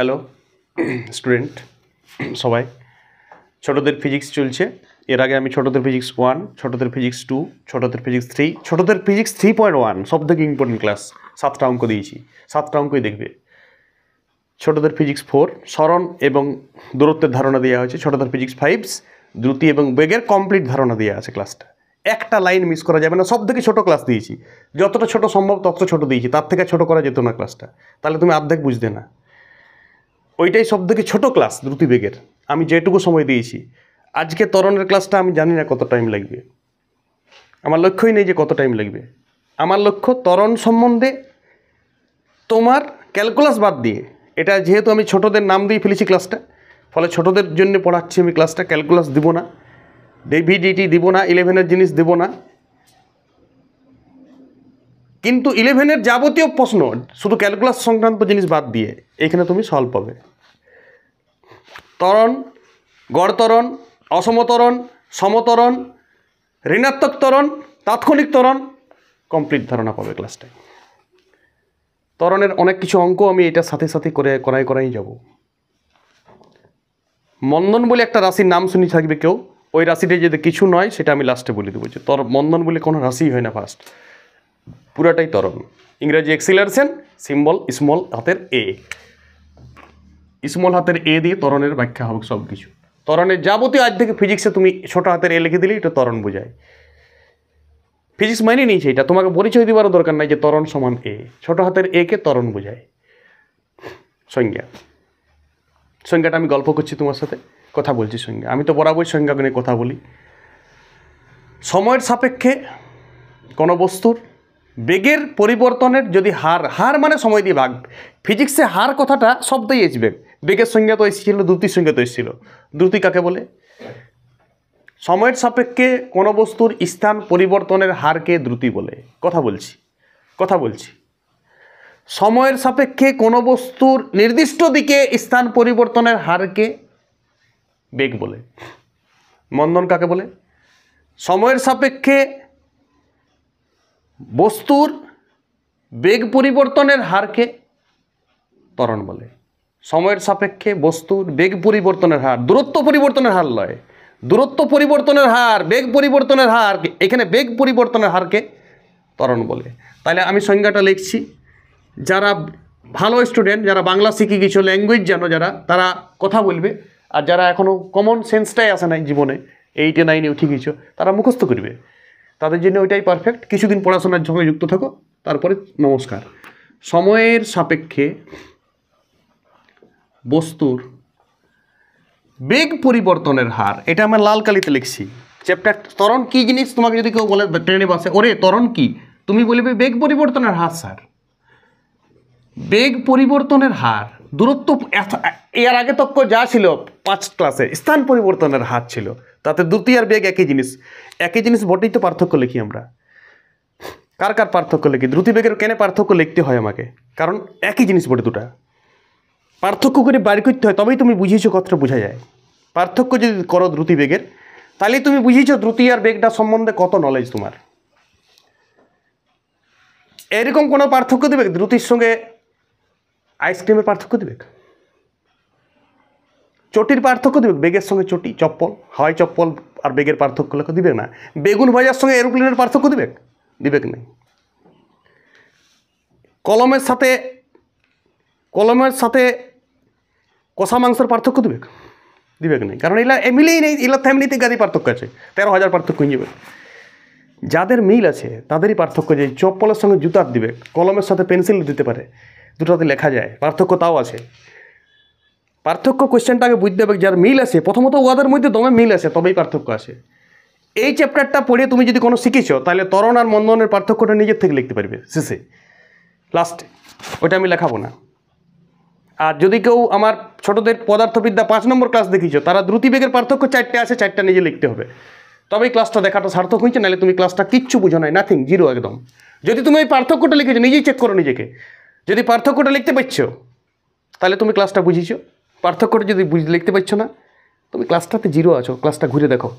Hello student সবাই, ছোটদের physics চলছে। এর আগে আমি ছোটদের ফিজিক্স 1, ছোটদের ফিজিক্স 2, ছোটদের ফিজিক্স 3, ছোটদের ফিজিক্স 3.1 সব থেকে ইম্পর্টেন্ট ক্লাস 7টা অঙ্ক দিয়েছি। 7টা অঙ্কই দেখবে। ছোটদের ফিজিক্স 4 সরণ এবং দূরত্বের ধারণা দেওয়া হয়েছে। ছোটদের ফিজিক্স 5 দ্রুতি এবং বেগের কমপ্লিট ধারণা দেওয়া আছে। ক্লাসটা একটা লাইন মিস করা যাবে না। সব থেকে ছোটো ক্লাস দিয়েছি, যতটা ছোট সম্ভব ততটা ছোট দিয়েছি, তার থেকে ছোট করা যেত না ক্লাসটা, তাহলে তুমি অর্ধেক বুঝতে না। ওইটাই সব থেকে ছোটো ক্লাস দ্রুতি বেগের, আমি যেটুকু সময় দিয়েছি। আজকে ত্বরণের ক্লাসটা আমি জানি না কত টাইম লাগবে, আমার লক্ষ্যই নেই যে কত টাইম লাগবে। আমার লক্ষ্য ত্বরণ সম্বন্ধে তোমার ক্যালকুলাস বাদ দিয়ে, এটা যেহেতু আমি ছোটদের নাম দিয়ে ফেলেছি ক্লাসটা, ফলে ছোটদের জন্য পড়াচ্ছি আমি ক্লাসটা। ক্যালকুলাস দিব না, ডিভিডিটি দিব না, 11-এর জিনিস দেব না, কিন্তু 11-এর যাবতীয় প্রশ্ন শুধু ক্যালকুলাস সংক্রান্ত জিনিস বাদ দিয়ে এখানে তুমি সলভ পাবে। ত্বরণ, গড় ত্বরণ, অসমত্বরণ, সমত্বরণ, ঋণাত্মক ত্বরণ, তাৎক্ষণিক ত্বরণ, কমপ্লিট ধারণা পাবে ক্লাসটায়। ত্বরণের অনেক কিছু অঙ্ক আমি এটার সাথে সাথে করাই যাব। মন্দন বলে একটা রাশির নাম শুনি থাকবে কেউ, ওই রাশিটা যদি কিছু নয় সেটা আমি লাস্টে বলে দেবো। যে মন্দন বলে কোনো রাশি হয় না, ফার্স্ট পুরাটাই ত্বরণ। ইংরেজি এক্সিলারেশন, সিম্বল স্মল হাতের এ, স্মল হাতের এ দিয়ে ত্বরণের ব্যাখ্যা হবে সব কিছু। ত্বরণের যাবতীয় আজ থেকে ফিজিক্সে তুমি ছোটো হাতের এ লিখে দিলে এটা ত্বরণ বোঝায়। ফিজিক্স মাইনে নিয়েছে এটা, তোমাকে পরিচয় দেওয়ারও দরকার নাই যে ত্বরণ সমান এ। ছোটো হাতের এ কে ত্বরণ বোঝায়। সংজ্ঞাটা আমি গল্প করছি তোমার সাথে, কথা বলছি সংজ্ঞা। আমি তো বরাবর সংজ্ঞা নিয়ে কথা বলি। সময়ের সাপেক্ষে কোনো বস্তুর বেগের পরিবর্তনের যদি হার মানে সময় দিয়ে ভাগ। ফিজিক্সে হার কথাটা শব্দই আসবে। বেগের সংজ্ঞা তো এসেছিল, দ্রুতির সংজ্ঞা তো এসেছিল। দ্রুতি কাকে বলে? সময়ের সাপেক্ষে কোনো বস্তুর স্থান পরিবর্তনের হারকে দ্রুতি বলে। কথা বলছি সময়ের সাপেক্ষে কোনো বস্তুর নির্দিষ্ট দিকে স্থান পরিবর্তনের হারকে বেগ বলে। মন্দন কাকে বলে? সময়ের সাপেক্ষে বস্তুর বেগ পরিবর্তনের হারকে ত্বরণ বলে। সময়ের সাপেক্ষে বস্তুর বেগ পরিবর্তনের হার, দূরত্ব পরিবর্তনের হার নয়, দূরত্ব পরিবর্তনের হার, বেগ পরিবর্তনের হার, এখানে বেগ পরিবর্তনের হারকে ত্বরণ বলে। তাহলে আমি সংজ্ঞাটা লিখছি। যারা ভালো স্টুডেন্ট, যারা বাংলা শিখে গেছো, ল্যাঙ্গুয়েজ জানো যারা, তারা কথা বলবে। আর যারা এখনও কমন সেন্সটাই আসে নাই জীবনে, 8-এ 9-এ উঠে গেছো, তারা মুখস্থ করবে। তাদের জন্য ওইটাই পারফেক্ট। কিছুদিন পড়াশোনার সঙ্গে যুক্ত থাকো, তারপরে নমস্কার। সময়ের সাপেক্ষে বস্তুর বেগ পরিবর্তনের হার, এটা আমার লাল কালিতে লিখছি। চ্যাপ্টার ত্বরণ কী জিনিস তোমাকে যদি কেউ বলে ট্রেনে বাসে, ওরে ত্বরণ কি, তুমি বলবে বেগ পরিবর্তনের হার স্যার। বেগ পরিবর্তনের হার, দূরত্ব, এর আগে তক্ক যা ছিল 5 ক্লাসে স্থান পরিবর্তনের হার ছিল, তাতে দ্রুতি আর বেগ একই জিনিস বটেই তো পার্থক্য লিখি আমরা। কার পার্থক্য লিখি? দ্রুতি বেগের কেন পার্থক্য লিখতে হয় আমাকে? কারণ একই জিনিস বটে, দুটা পার্থক্য করে বাড়ি করতে হয়, তবেই তুমি বুঝিয়েছো কতটা বোঝা যায়। পার্থক্য যদি করো দ্রুতি বেগের, তাহলে তুমি বুঝিয়েছো দ্রুতি আর বেগটা সম্বন্ধে কত নলেজ তোমার। এরকম কোনো পার্থক্য দেবে দ্রুতির সঙ্গে আইসক্রিমের পার্থক্য দেবে, চটির পার্থক্য দেবে বেগের সঙ্গে চটি, চপ্পল, হাওয়াই চপ্পল আর বেগের পার্থক্য লেখা দিবে না। বেগুন ভাজার সঙ্গে এরোপ্লেনের পার্থক্য দিবে না। কলমের সাথে কষা মাংসের পার্থক্য দিবে না, কারণ এগুলা মিলেই নেই। এগুলো ফ্যামিলিতে গাদি পার্থক্য আছে, 13,000 পার্থক্য হয়ে যাবে। যাদের মিল আছে তাদেরই পার্থক্য। যে চপ্পলের সঙ্গে জুতার দিবে, কলমের সাথে পেন্সিল দিতে পারে, দুটোতে লেখা যায়, পার্থক্য তাও আছে। পার্থক্য কোয়েশ্চেনটা আগে বুঝতে হবে। যার মিল আছে, প্রথমত ওদের মধ্যে দমে মিল আছে, তবেই পার্থক্য আছে। এই চ্যাপ্টারটা পড়ে তুমি যদি কোনো শিখেছো, তাহলে ত্বরণ আর মন্দনের পার্থক্যটা নিজের থেকে লিখতে পারবে শেষে, লাস্টে। ওইটা আমি লেখাবো না। আর যদি কেউ আমার ছোটদের পদার্থবিদ্যা 5 নম্বর ক্লাস দেখিয়েছো, তারা দ্রুতি বেগের পার্থক্য 4টে আছে, 4টা নিজে লিখতে হবে, তবেই ক্লাসটা দেখাটা সার্থক হয়েছে। নাহলে তুমি ক্লাসটা কিচ্ছু বুঝো নাই, নাথিং, জিরো একদম। যদি তুমি ওই পার্থক্যটা লিখেছো, নিজেই চেক করো নিজেকে। যদি পার্থক্যটা লিখতে পারছো, তাহলে তুমি ক্লাসটা বুঝিয়েছো। পার্থক্যটা যদি লিখতে পারছো না, তুমি ক্লাসটাতে জিরো আছো। ক্লাসটা ঘুরে দেখো,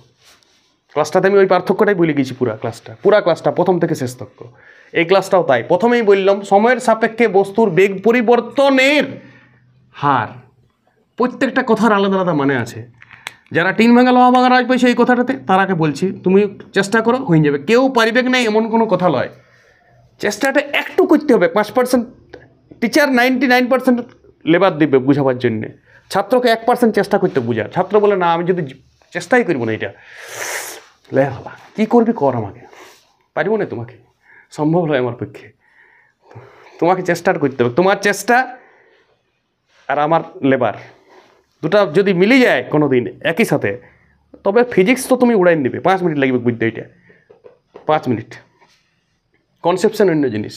ক্লাসটাতে আমি ওই পার্থক্যটাই বলে গেছি। পুরা ক্লাসটা প্রথম থেকে শেষ তক। এই ক্লাসটাও তাই। প্রথমেই বললাম সময়ের সাপেক্ষে বস্তুর বেগ পরিবর্তনের হার, প্রত্যেকটা কথার আলাদা আলাদা মানে আছে। যারা টিন ভাঙা লোহা ভাঙা রাজ পাইছে এই কথাটাতে, তারাকে বলছি তুমি চেষ্টা করো, হয়ে যাবে। কেউ পারিবে না এমন কোনো কথা নয়, চেষ্টাটা একটু করতে হবে। 5% টিচার 99% লেবার দিবে বুঝাবার জন্যে, ছাত্রকে 1% চেষ্টা করতে বুঝা। ছাত্র বলে না আমি যদি চেষ্টাই করবো না, এটা লে বাবা কী করবি কর, আমাকে পারবো না, তোমাকে সম্ভব নয় আমার পক্ষে। তোমাকে চেষ্টাটা করতে হবে। তোমার চেষ্টা আর আমার লেবার দুটা যদি মিলে যায় কোনো দিন একই সাথে, তবে ফিজিক্স তো তুমি উড়াই নেবে। 5 মিনিট লাগবে বুঝতে, এটা 5 মিনিট। কনসেপশন অন্য জিনিস।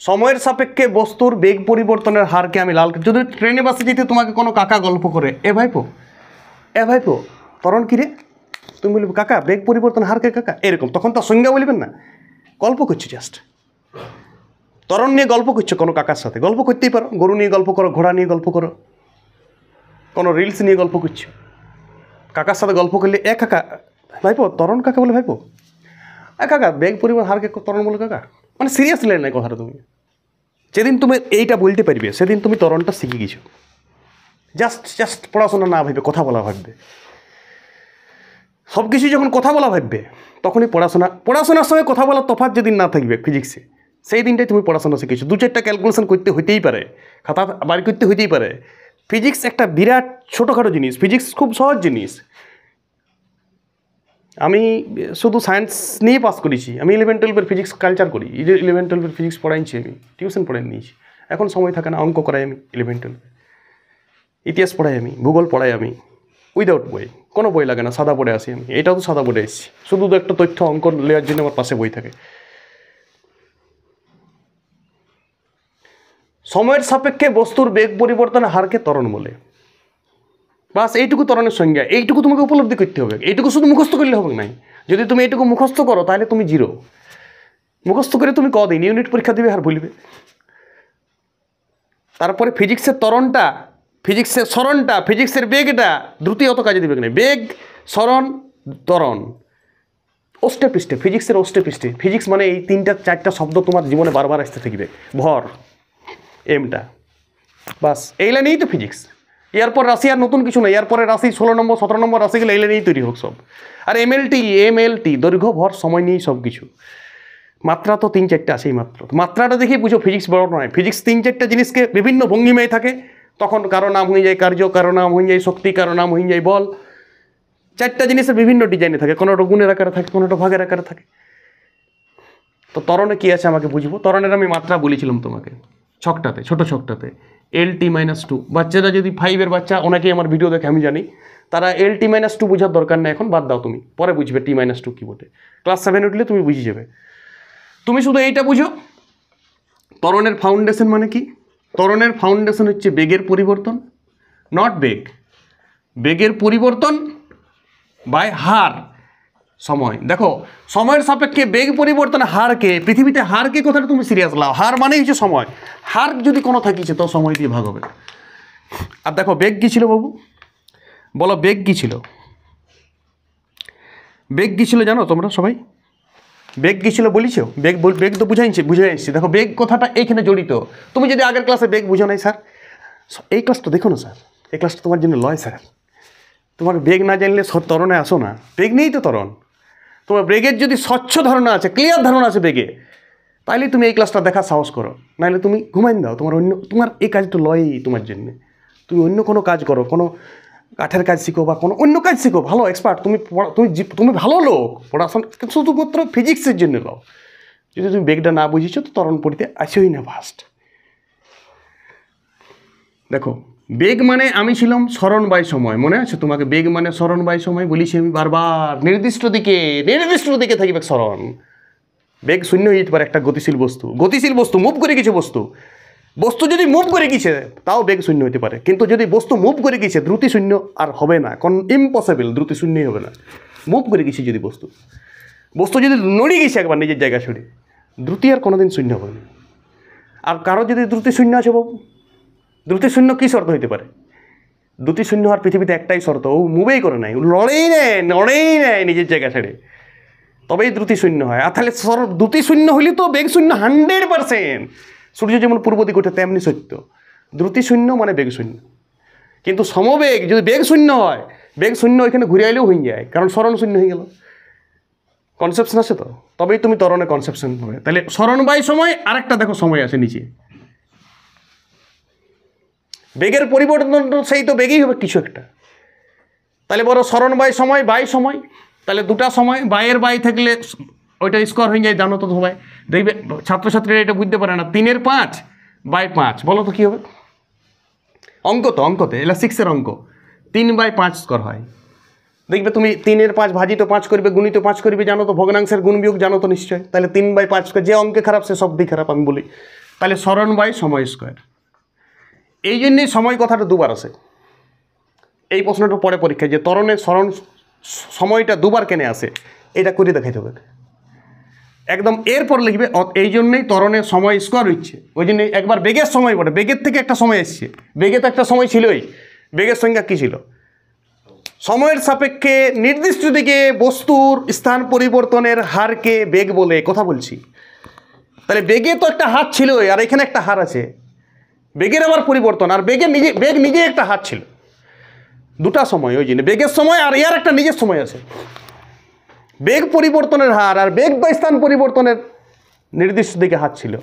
সময়ের সাপেক্ষে বস্তুর বেগ পরিবর্তনের হারকে আমি লাল, যদি ট্রেনে বাসে যেতে তোমাকে কোনো কাকা গল্প করে, এ ভাইপো তরণ কিরে, তুমি বলবে কাকা বেগ পরিবর্তন হারকে কাকা এরকম, তখন তো সংজ্ঞা বলবেন না, গল্প করছো জাস্ট। তরণ নিয়ে গল্প করছো কোনো কাকার সাথে, গল্প করতেই পারো। গরু নিয়ে গল্প করো, ঘোড়া নিয়ে গল্প করো, কোনো রিলস নিয়ে গল্প করছো, কাকার সাথে গল্প করলে এ কাকা ভাইপো তরণ কাকা বলে, ভাইপো কাকা বেগ পরিবর্তন হারকে তরণ বলে কাকা, মানে সিরিয়াস লেন নাই কথাটা। তুমি যেদিন তুমি এইটা বলতে পারবে সেদিন তুমি তরণটা শিখে গেছো। জাস্ট পড়াশোনা না ভাববে, কথা বলা ভাববে। সব কিছু যখন কথা বলা ভাববে তখনই পড়াশোনার সঙ্গে কথা বলার তফাৎ যেদিন না থাকবে ফিজিক্সে, সেই দিনটাই তুমি পড়াশোনা শিখেছো। 2-4টা ক্যালকুলেশন করতে হইতেই পারে, খাতা বাড়ি করতে হইতেই পারে। ফিজিক্স একটা বিরাট ছোটোখাটো জিনিস, ফিজিক্স খুব সহজ জিনিস। আমি শুধু সায়েন্স নিয়ে পাস করেছি। আমি 11-12 ফিজিক্স কালচার করি, 11-12 ফিজিক্স পড়াইছি, আমি টিউশন পড়াই নিয়েছি। এখন সময় থাকে না, অঙ্ক করাই আমি 11-12, ইতিহাস পড়াই আমি, ভূগোল পড়াই আমি, উইদাউট বই, কোনো বই লাগে না, সাদা পড়ে আসি আমি। এটাও তো সাদা পড়ে এসেছি, শুধু একটা তথ্য অঙ্ক নেওয়ার জন্য আমার পাশে বই থাকে। সময়ের সাপেক্ষে বস্তুর বেগ পরিবর্তনের হারকে ত্বরণ বলে। বাস এইটুকু ত্বরণের সংজ্ঞা, এইটুকু তোমাকে উপলব্ধি করতে হবে। এইটুকু শুধু মুখস্থ করলে হবে না। যদি তুমি এইটুকু মুখস্থ করো তাহলে তুমি 0। মুখস্থ করে তুমি কদিন ইউনিট পরীক্ষা দিবে আর বলবে। তারপরে ফিজিক্সের ত্বরণটা, ফিজিক্সের সরণটা, ফিজিক্সের বেগটা দ্রুতি অত কাজে দিবে না। বেগ, সরণ, ত্বরণ, অষ্টে পৃষ্ঠে, ফিজিক্সের অষ্টে পৃষ্ঠে। ফিজিক্স মানে এই 3-4টা শব্দ তোমার জীবনে বারবার আসতে থাকবে। ভর, এমটা, বাস এই লাইনেই তো ফিজিক্স। এরপর রাশি আর নতুন কিছু নেই। এরপরে রাশি 16 নম্বর 17 নম্বর রাশিগুলো এই লাইনেই তৈরি হোক সব। আর এমএলটি দৈর্ঘ্য ভর সময় নিয়েই সব কিছু। মাত্রা তো 3-4টা আসেই মাত্রাটা দেখেই বুঝো ফিজিক্স বড় নয়। ফিজিক্স 3-4টা জিনিসকে বিভিন্ন ভঙ্গিমায় থাকে, তখন কারো নাম হয়ে যায় কার্য, কারো নাম হয়ে যায় শক্তি, কারো নাম হয়ে যায় বল। 4টা জিনিসের বিভিন্ন ডিজাইনে থাকে, কোনোটা গুণের আকারে থাকে, কোনোটা ভাগের আকারে থাকে। তো ত্বরণে কী আছে আমাকে বুঝবো। ত্বরণের আমি মাত্রা বলেছিলাম তোমাকে ছকটাতে, ছোটো ছকটাতে, LT-2। বাচ্চারা যদি 5-এর বাচ্চা, অনেকেই আমার ভিডিও দেখে আমি জানি, তারা LT-2 বোঝার দরকার নেই, এখন বাদ দাও, তুমি পরে বুঝবে T-2 কী বটে। ক্লাস 7 উঠলে তুমি বুঝে যাবে। তুমি শুধু এইটা বুঝো, ত্বরণের ফাউন্ডেশন মানে কি। ত্বরণের ফাউন্ডেশন হচ্ছে বেগের পরিবর্তন, নট বেগ, বেগের পরিবর্তন বাই হার, সময়। দেখো সময়ের সাপেক্ষে বেগ পরিবর্তন হারকে, পৃথিবীতে হারকে কথাটা তুমি সিরিয়াস লাও। হার মানেই হচ্ছে সময়। হার যদি কোনো থাকিছে তো সময় দিয়ে ভাগ হবে। আর দেখো বেগ কী ছিল বাবু, বলো বেগ কী ছিল। বেগ কী ছিল জানো তোমরা সবাই? বেগ কী ছিল বলিছ? বেগ তো বুঝে আসছি। দেখো বেগ কথাটা এইখানে জড়িত। তুমি যদি আগের ক্লাসে বেগ বুঝো নাই স্যার, এই ক্লাসটা দেখো না স্যার, এই ক্লাসটা তোমার জন্য লয় স্যার। তোমাকে বেগ না জানলে ত্বরণে আসো না। বেগ নেই তো ত্বরণ। তোমার বেগের যদি স্বচ্ছ ধারণা আছে, ক্লিয়ার ধারণা আছে বেগে, তাহলে তুমি এই ক্লাসটা দেখার সাহস করো, নাহলে তুমি ঘুমাই দাও। তোমার এই কাজটা লয়ই তোমার জন্যে। তুমি অন্য কোনো কাজ করো, কোনো কাঠের কাজ শিখো বা কোনো অন্য কাজ শিখো, ভালো এক্সপার্ট, তুমি ভালো লোক, পড়াশোনা শুধুমাত্র ফিজিক্সের জন্য লও। যদি তুমি বেগটা না বুঝেছো তো ত্বরণ পড়িতে আসেই না ফার্স্ট। দেখো বেগ মানে আমি ছিলাম সরণ বাই সময়, মনে আছে তোমাকে? বেগ মানে সরণ বাই সময় বলেছি আমি বারবার। নির্দিষ্ট দিকে থাকবে সরণ। বেগ শূন্য হয়ে যেতে পারে একটা গতিশীল বস্তু মুভ করে গেছে। বস্তু যদি মুভ করে গেছে তাও বেগ শূন্য হতে পারে, কিন্তু যদি বস্তু মুভ করে গেছে দ্রুতি শূন্য আর হবে না, কারণ ইম্পসিবল, দ্রুতি শূন্যই হবে না। মুভ করে গেছে যদি বস্তু যদি নড়ে গেছে একবার নিজের জায়গা ছড়ে, দ্রুতি আর কোনোদিন শূন্য হবে না। আর কারো যদি দ্রুতি শূন্য আছে বাবু, দ্রুতি শূন্য কী শর্ত হইতে পারে? দ্রুতি শূন্য হওয়ার পৃথিবীতে একটাই শর্ত, ও মুভেই করে নাই, নড়েই নেয় নিজের জায়গা ছেড়ে, তবেই দ্রুতি শূন্য হয়। আর তাহলে দ্রুতি শূন্য হইলে তো বেগ শূন্য 100%। সূর্য যেমন পূর্ব দিকে ওঠে তেমনি সত্য। দ্রুতি শূন্য মানে বেগ শূন্য। কিন্তু সমবেগ যদি বেগ শূন্য হয়, বেগ শূন্য ওইখানে ঘুরে আইলেও হয়ে যায়, কারণ স্মরণ শূন্য হয়ে গেল। কনসেপশন আছে তো, তবেই তুমি ত্বরণে কনসেপশন হবে। তাহলে স্মরণবায়ী সময় আরেকটা দেখো সময় আছে নিচে, বেগের পরিবর্তন সেই তো বেগেই হবে কিছু একটা। তাহলে বড় স্মরণবায়ী সময়, বায়ু সময়, তাহলে দুটা সময়, বায়ের বাই থাকলে ওইটা স্কোয়ার হয়ে যায়, জানো তো সবাই। দেখবে ছাত্রছাত্রীরা এটা বুঝতে পারে না, 3-এর 5 বাই 5, বলো তো কী হবে? অঙ্কতে এলা 6-এর অঙ্ক, 3/5 স্কোয়ার হয়। দেখবে তুমি 3-এর 5 ভাজিত 5 করবে, গুণিত 5 করবে, জানো তো ভগ্নাংশের গুণ বিয়োগ জানো তো নিশ্চয়। তাহলে 3/5 স্কোয়ার, যে অঙ্কে খারাপ সে শব্দই খারাপ আমি বলি। তাহলে স্মরণবায়ী সময় স্কোয়ার। এই জন্যেই সময় কথাটা দুবার আসে। এই প্রশ্নটা পরে পরীক্ষায় যে ত্বরণের সময়টা দুবার কেনে আসে, এটা করে দেখাইতে হবে একদম। এরপর লিখবে এই জন্যই ত্বরণের সময় স্কোয়ার হচ্ছে, ওই জন্যই একবার বেগের সময় বটে, বেগের থেকে একটা সময় এসছে। বেগে তো একটা সময় ছিলই, বেগের সংজ্ঞা কী ছিল? সময়ের সাপেক্ষে নির্দিষ্ট দিকে বস্তুর স্থান পরিবর্তনের হারকে বেগ বলে, কথা বলছি। তাহলে বেগে তো একটা হার ছিলই, আর এখানে একটা হার আছে, বেগের আবার পরিবর্তন, আর বেগ নিজে একটা হার ছিল। দুটা সময়, ওই জন্য বেগের সময় আর এর একটা নিজের সময় আছে। বেগ পরিবর্তনের হার আর বেগ বা স্থান পরিবর্তনের নির্দিষ্ট দিকে হার ছিল।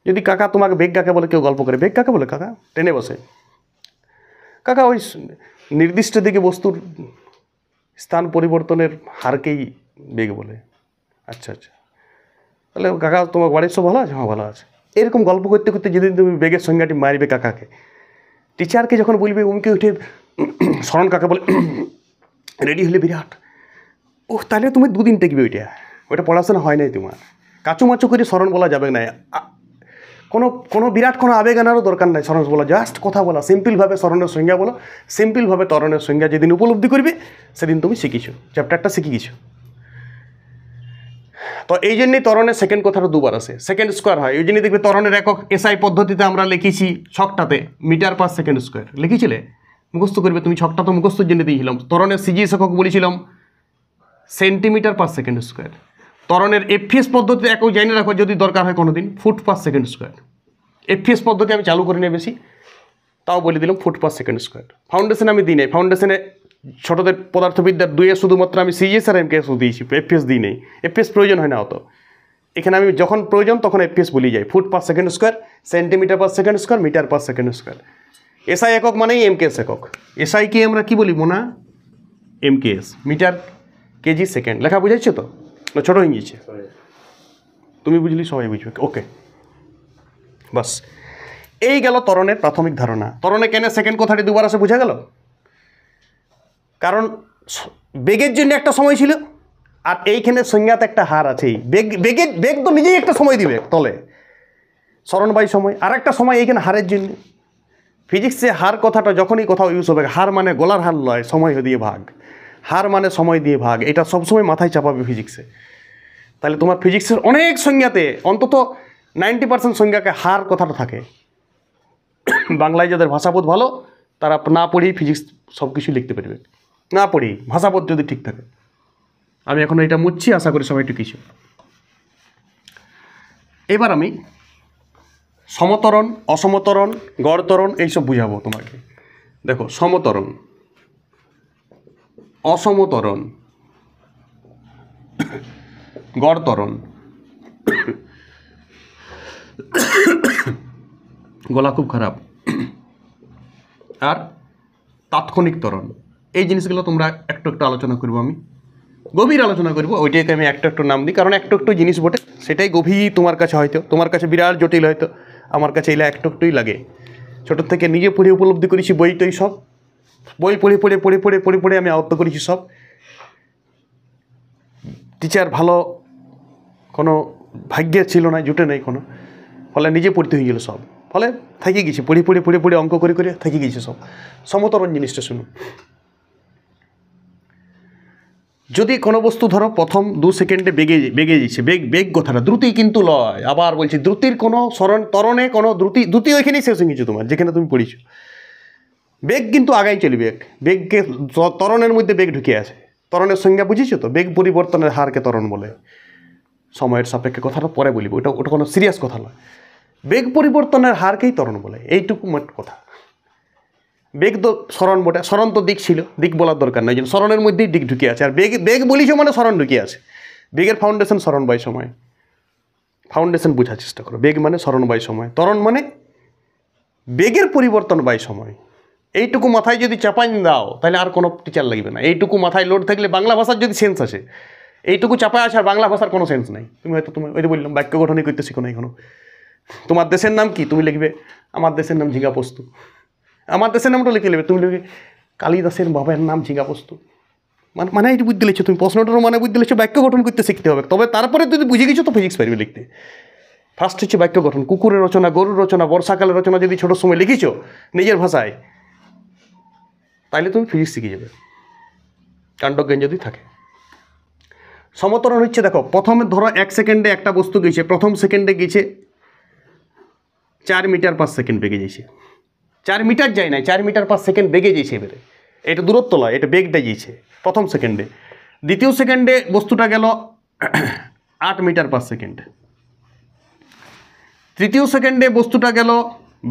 যদি কাকা তোমাকে বেগ কাকে বলে কেউ গল্প করে, বেগ কাকে বলে কাকা? ট্রেনে বসে কাকা ওই নির্দিষ্ট দিকে বস্তুর স্থান পরিবর্তনের হারকেই বেগ বলে। আচ্ছা আচ্ছা, তাহলে কাকা তোমার বাড়ির সব ভালো আছে? হ্যাঁ ভালো আছে। এরকম গল্প করতে করতে যেদিন তুমি বেগের সংজ্ঞাটি মারবে কাকাকে, টিচারকে যখন বলবে উমকে উঠে স্মরণ কাকে বলে, রেডি হলে বিরাট, ও তাহলে তুমি 2 দিন টেকবে ওইটা পড়াশোনা হয় নাই তোমার। কাচুমাচু করে স্মরণ বলা যাবে না, কোনো বিরাট কোনো আবেগ আনারও দরকার নাই। স্মরণ বলা, জাস্ট কথা বলা, সিম্পলভাবে স্মরণের সংজ্ঞা বলো, সিম্পলভাবে ত্বরণের সংজ্ঞা যেদিন উপলব্ধি করবে সেদিন তুমি শিখিছো, চ্যাপ্টারটা শিখে গেছো। তো এই জন্যই ত্বরণের সেকেন্ড কথাটা দুবার আসে, সেকেন্ড স্কোয়ার হয়। ওই জন্যই দেখবে ত্বরণের একক এসআই পদ্ধতিতে আমরা লিখেছি ছকটাতে মিটার/সেকেন্ড স্কোয়ার লিখেছিলে, মুখস্থ করবে তুমি। ছকটা তো মুখস্থর জন্য দিয়েছিলাম। ত্বরণের সিজিএস একক বলেছিলাম সেন্টিমিটার/সেকেন্ড স্কোয়ার। ত্বরণের এফপিএস পদ্ধতিতে একক জানি রাখো, যদি দরকার হয় কোনো দিন, ফুট/সেকেন্ড স্কোয়ার। এফপিএস পদ্ধতি আমি চালু করি না বেশি, তাও বলে দিলাম ফুট/সেকেন্ড স্কোয়ার। ফাউন্ডেশন আমি দিই নাই, ফাউন্ডেশনে ছোটদের পদার্থবিদ্যার 2-এ শুধুমাত্র আমি সিজিএস আর এমকেএসও দিয়েছি, এফপিএস দিই নেই। এফপিএস প্রয়োজন হয় না অত, এখানে আমি যখন প্রয়োজন তখন এফপিএস বলি যাই। Foot per second square, centimetre per second square, metre per second square. SI একক মানেই এমকেএস একক। এসআইকে আমরা কি বলি মোনা? MKS, metre KG second. লেখা বুঝাইছো তো না ছোটো হয়ে গিয়েছে? তুমি বুঝলি, সবাই বুঝবে। ওকে, বাস এই গেল ত্বরণের প্রাথমিক ধারণা। ত্বরণে কেন সেকেন্ড কথাটি দুবার আসে বোঝা গেল? কারণ বেগের জন্য একটা সময় ছিল, আর এইখানে সংজ্ঞাতে একটা হার আছেই। বেগ তো নিজেই একটা সময় দিবে তলে, স্মরণবায়ী সময়, আর একটা সময় এইখানে হারের জন্য। ফিজিক্সে হার কথাটা যখনই কোথাও ইউজ হবে, হার মানে গলার হার লয়, সময় দিয়ে ভাগ। হার মানে সময় দিয়ে ভাগ, এটা সবসময় মাথায় চাপাবে ফিজিক্সে। তাহলে তোমার ফিজিক্সের অনেক সংজ্ঞাতে অন্তত 90% সংজ্ঞাকে হার কথাটা থাকে। বাংলায় যাদের ভাষাবোধ ভালো তারা না পড়েই ফিজিক্স সব কিছু লিখতে পারবে, না পড়েই, ভাষাবোধ যদি ঠিক থাকে। আমি এখন এটা মুছছি, আশা করি সবাই একটু কিছু। এবার আমি সমতরণ, অসমতরণ, গড় ত্বরণ এইসব বুঝাবো তোমাকে। দেখো, সমতরণ, অসমতরণ, গড় ত্বরণ, গলা খুব খারাপ, আর তাৎক্ষণিক ত্বরণ। এই জিনিসগুলো তোমরা একটু একটু আলোচনা করবো, আমি গভীর আলোচনা করবো। ওইটাকে আমি একটু একটু নাম দিই, কারণ একটু একটু জিনিস বটে, সেটাই গভীর। তোমার কাছে হয়তো, তোমার কাছে বিরাট জটিল হয়তো, আমার কাছে এগুলো একটু একটুই লাগে। ছোটোর থেকে নিজে পড়ে উপলব্ধি করেছি, বই টই সব, বই পড়ে আমি আয়ত্ত করেছি সব। টিচার ভালো কোনো ভাগ্যে ছিল না, জুটে নেই কোনো, ফলে নিজে পড়তে হয়ে গেলো সব, ফলে থেকে গেছি পড়ে অঙ্ক করে থেকে গেছি সব। সমতরণ জিনিসটা শুনুন। যদি কোনো বস্তু ধরো প্রথম 2 সেকেন্ডে বেগে যাচ্ছে, বেগ কথাটা দ্রুতি কিন্তু লয়। আবার বলছি, দ্রুতির কোনো ত্বরণে কোনো দ্রুতি ওইখানেই শেষ হয়ে গেছে তোমার, যেখানে তুমি পড়িছো। বেগ কিন্তু আগাই চলবে, বেগকে ত্বরণের মধ্যে বেগ ঢুকে আছে। ত্বরণের সংজ্ঞা বুঝেছো তো? বেগ পরিবর্তনের হারকে ত্বরণ বলে। সময়ের সাপেক্ষে কথাটা পরে বলিব, ওটা কোনো সিরিয়াস কথা নয়। বেগ পরিবর্তনের হারকেই ত্বরণ বলে, এইটুকু মোট কথা। বেগ তো স্মরণ বটে, স্মরণ তো দিক ছিল, দিক বলার দরকার নাই, যেন স্মরণের মধ্যেই দিক ঢুকিয়ে আছে। আর বেগ বেগ বলিস মানে স্মরণ ঢুকিয়ে আছে। বেগের ফাউন্ডেশন স্মরণ বাই সময়, ফাউন্ডেশন বোঝার চেষ্টা করো। বেগ মানে স্মরণ বাই সময়, ত্বরণ মানে বেগের পরিবর্তন বাই সময়। এইটুকু মাথায় যদি চাপাই দাও তাহলে আর কোনো টিচার লাগবে না। এইটুকু মাথায় লোড থাকলে বাংলা ভাষার যদি সেন্স আসে, এইটুকু চাপায় আসে, আর বাংলা ভাষার কোনো সেন্স নাই। তুমি হয়তো ওই যে বললাম বাক্য গঠনই করতে শিখো না এখনো। তোমার দেশের নাম কি, তুমি লিখবে আমার দেশের নাম ঝিঙ্গাপোস্ত। আমার দেশের নামটা লিখে নেবে, তুমি লিখবে কালিদাসের বাবার নাম ঝিঙ্গাপোস্ত। মানে এইটু বুঝতে লিখছো তুমি, প্রশ্নটার মানে বুঝতে লিখছো, বাক্য গঠন করতে শিখতে হবে। তবে তারপরে যদি বুঝে গেছো তো ফিজিক্স পারবে লিখতে। ফার্স্ট হচ্ছে বাক্য গঠন, কুকুরের রচনা, গরুর রচনা, বর্ষাকালের রচনা যদি ছোটোর সময় লিখেছো নিজের ভাষায়, তাইলে তুমি ফিজিক্স শিখে যাবে, কাণ্ডজ্ঞান যদি থাকে। সমতরণ হচ্ছে, দেখো প্রথমে ধরো 1 সেকেন্ডে একটা বস্তু গেছে, প্রথম সেকেন্ডে গেছে 4 মিটার পার সেকেন্ড বেগে গেছে। 4 মিটার যায় নাই, 4 মিটার পার সেকেন্ড বেগে গেছে। এবারে এটা দূরত্ব নয়, এটা বেগটা গিয়েছে প্রথম সেকেন্ডে। দ্বিতীয় সেকেন্ডে বস্তুটা গেল 8 মিটার পার সেকেন্ড। তৃতীয় সেকেন্ডে বস্তুটা গেল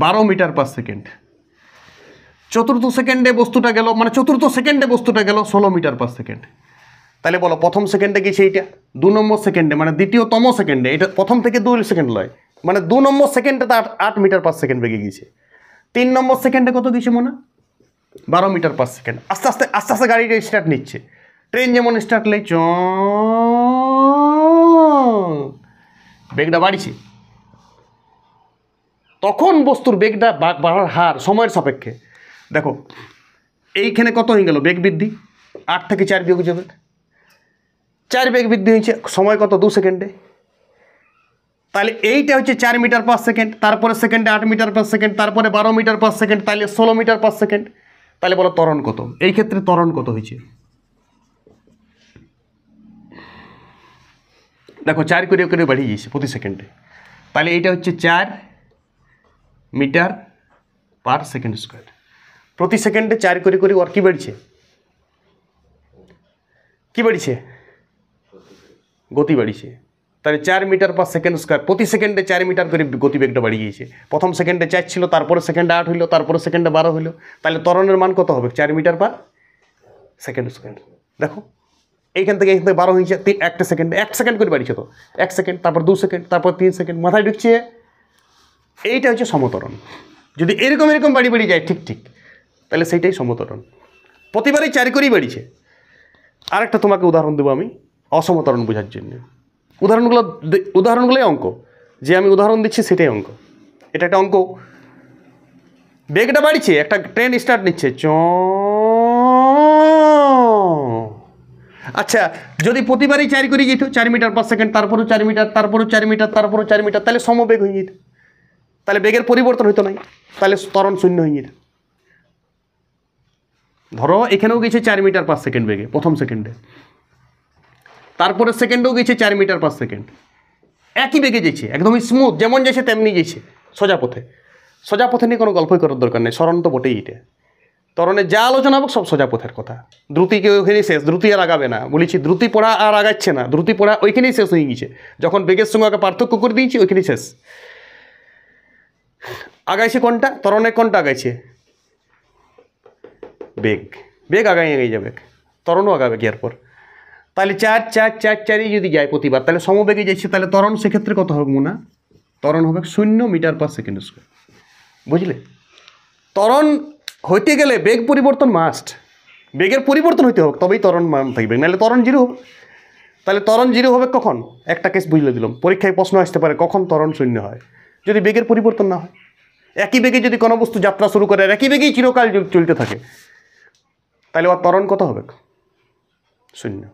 12 মিটার পার সেকেন্ড। চতুর্থ সেকেন্ডে বস্তুটা গেল, মানে চতুর্থ সেকেন্ডে বস্তুটা গেল 16 মিটার পার সেকেন্ড। তাহলে বলো প্রথম সেকেন্ডে গেছে এইটা, 2 নম্বর সেকেন্ডে মানে দ্বিতীয়তম সেকেন্ডে, এটা প্রথম থেকে 2 সেকেন্ড লয়, মানে 2 নম্বর সেকেন্ডে তো 8 মিটার পার সেকেন্ড বেগে গিয়েছে। 3 নম্বর সেকেন্ডে কত গেছে মনে, 12 মিটার পার সেকেন্ড। আস্তে আস্তে আস্তে আস্তে গাড়িটা স্টার্ট নিচ্ছে। ট্রেন যেমন স্টার্ট নেই, বেগটা বাড়িছে, তখন বস্তুর বেগটা বাড়ার হার সময়ের সাপেক্ষে। দেখো এইখানে কত হয়ে গেল বেগ বৃদ্ধি, 8 থেকে 4 বিয়োগ যাবে, 4 বেগ বৃদ্ধি হয়েছে, সময় কত 2 সেকেন্ডে। তাহলে এইটা হচ্ছে 4 মিটার পার সেকেন্ড, তারপরে সেকেন্ডে 8 মিটার পার সেকেন্ড, তারপরে 12 মিটার পার সেকেন্ড, তাহলে 16 মিটার পার সেকেন্ড। তাহলে বলো ত্বরণ কত, এই ক্ষেত্রে ত্বরণ কত হয়েছে। দেখো 4 করে করে বাড়িয়ে গিয়েছে প্রতি সেকেন্ডে, তাহলে এইটা হচ্ছে 4 মিটার পার সেকেন্ড স্কোয়ার। প্রতি সেকেন্ডে 4 করে করে ওর কী বাড়ছে, কী বাড়িছে, গতি বাড়িছে। তাহলে 4 মিটার পার সেকেন্ড স্কোয়ার, প্রতি সেকেন্ডে 4 মিটার করে গতিবেগটা বাড়িয়ে গিয়েছে। প্রথম সেকেন্ডে 4 ছিল, তারপরে সেকেন্ডে 8 হইলো, তারপরে সেকেন্ডে 12 হইলো। তাহলে ত্বরণের মান কত হবে, 4 মিটার পার সেকেন্ড স্কোয়ার। দেখো এইখান থেকে 12 হয়েছে, একটা সেকেন্ডে 1 সেকেন্ড করে বাড়িছে, তো 1 সেকেন্ড, তারপর 2 সেকেন্ড, তারপর 3 সেকেন্ড, মাথায় ঢুকছে। এইটা হচ্ছে সমতরণ। যদি এরকম এরকম বাড়ি বাড়ি যায় ঠিক ঠিক, তাহলে সেইটাই সমতরণ। প্রতিবারই 4 করেই বাড়িছে। আরেকটা তোমাকে উদাহরণ দেবো আমি অসমতরণ বোঝার জন্য। উদাহরণগুলোই অঙ্ক, যে আমি উদাহরণ দিচ্ছি সেটাই অঙ্ক। এটা একটা অঙ্ক, বেগটা বাড়িছে, একটা ট্রেন স্টার্ট নিচ্ছে, আচ্ছা যদি প্রতিবারই 4 করে যেত, 4 মিটার পার সেকেন্ড, তারপরও 4 মিটার, তারপরও 4 মিটার, তারপরও 4 মিটার, তাহলে সমবেগ হয়ে যেত, তাহলে বেগের পরিবর্তন হইতো নাই, তাহলে ত্বরণ শূন্য হয়ে যেত। ধরো এখানেও গেছে 4 মিটার পার সেকেন্ড বেগে প্রথম সেকেন্ডে, তারপরে সেকেন্ডেও গেছে 4 মিটার পার সেকেন্ড, একই বেগে যেছে, একদমই স্মুথ, যেমন যেছে তেমনি যেছে, সোজা পথে। সোজা পথে নিয়ে কোনো গল্পই করার দরকার নেই, স্মরণ তো বটেই। এটা ত্বরণে যা আলোচনা হোক সব সোজা পথের কথা। দ্রুতিকে ওইখানেই শেষ, দ্রুতি আর আগাবে না, বলেছি দ্রুতি পড়া আর আগাচ্ছে না, দ্রুতি পড়া ওইখানেই শেষ হয়ে গেছে। যখন বেগের সঙ্গে আগে পার্থক্য করে দিয়েছি ওইখানেই শেষ। আগাইছে কোনটা, ত্বরণের কোনটা আগাইছে, বেগ। বেগ আগাই যাবে, ত্বরণও আগাবে কি এরপর। তাহলে 4 4 4 4ই যদি যায় প্রতিবার, তাহলে সমবেগে যাচ্ছে, তাহলে ত্বরণ সেক্ষেত্রে কত হবে মুনা, ত্বরণ হবে 0 মিটার পার সেকেন্ড স্কোয়ার। বুঝলে, ত্বরণ হইতে গেলে বেগ পরিবর্তন মাস্ট, বেগের পরিবর্তন হইতে হোক তবেই ত্বরণ মান থাকবে, নাহলে ত্বরণ 0 হবে। তাহলে ত্বরণ 0 হবে কখন, একটা কেস বুঝলে দিলাম, পরীক্ষায় প্রশ্ন আসতে পারে কখন ত্বরণ 0 হয়, যদি বেগের পরিবর্তন না হয়। একই বেগে যদি কোনো বস্তু যাত্রা শুরু করে, একই বেগেই চিরকাল চলতে থাকে, তাহলে ওর ত্বরণ কত হবে, 0।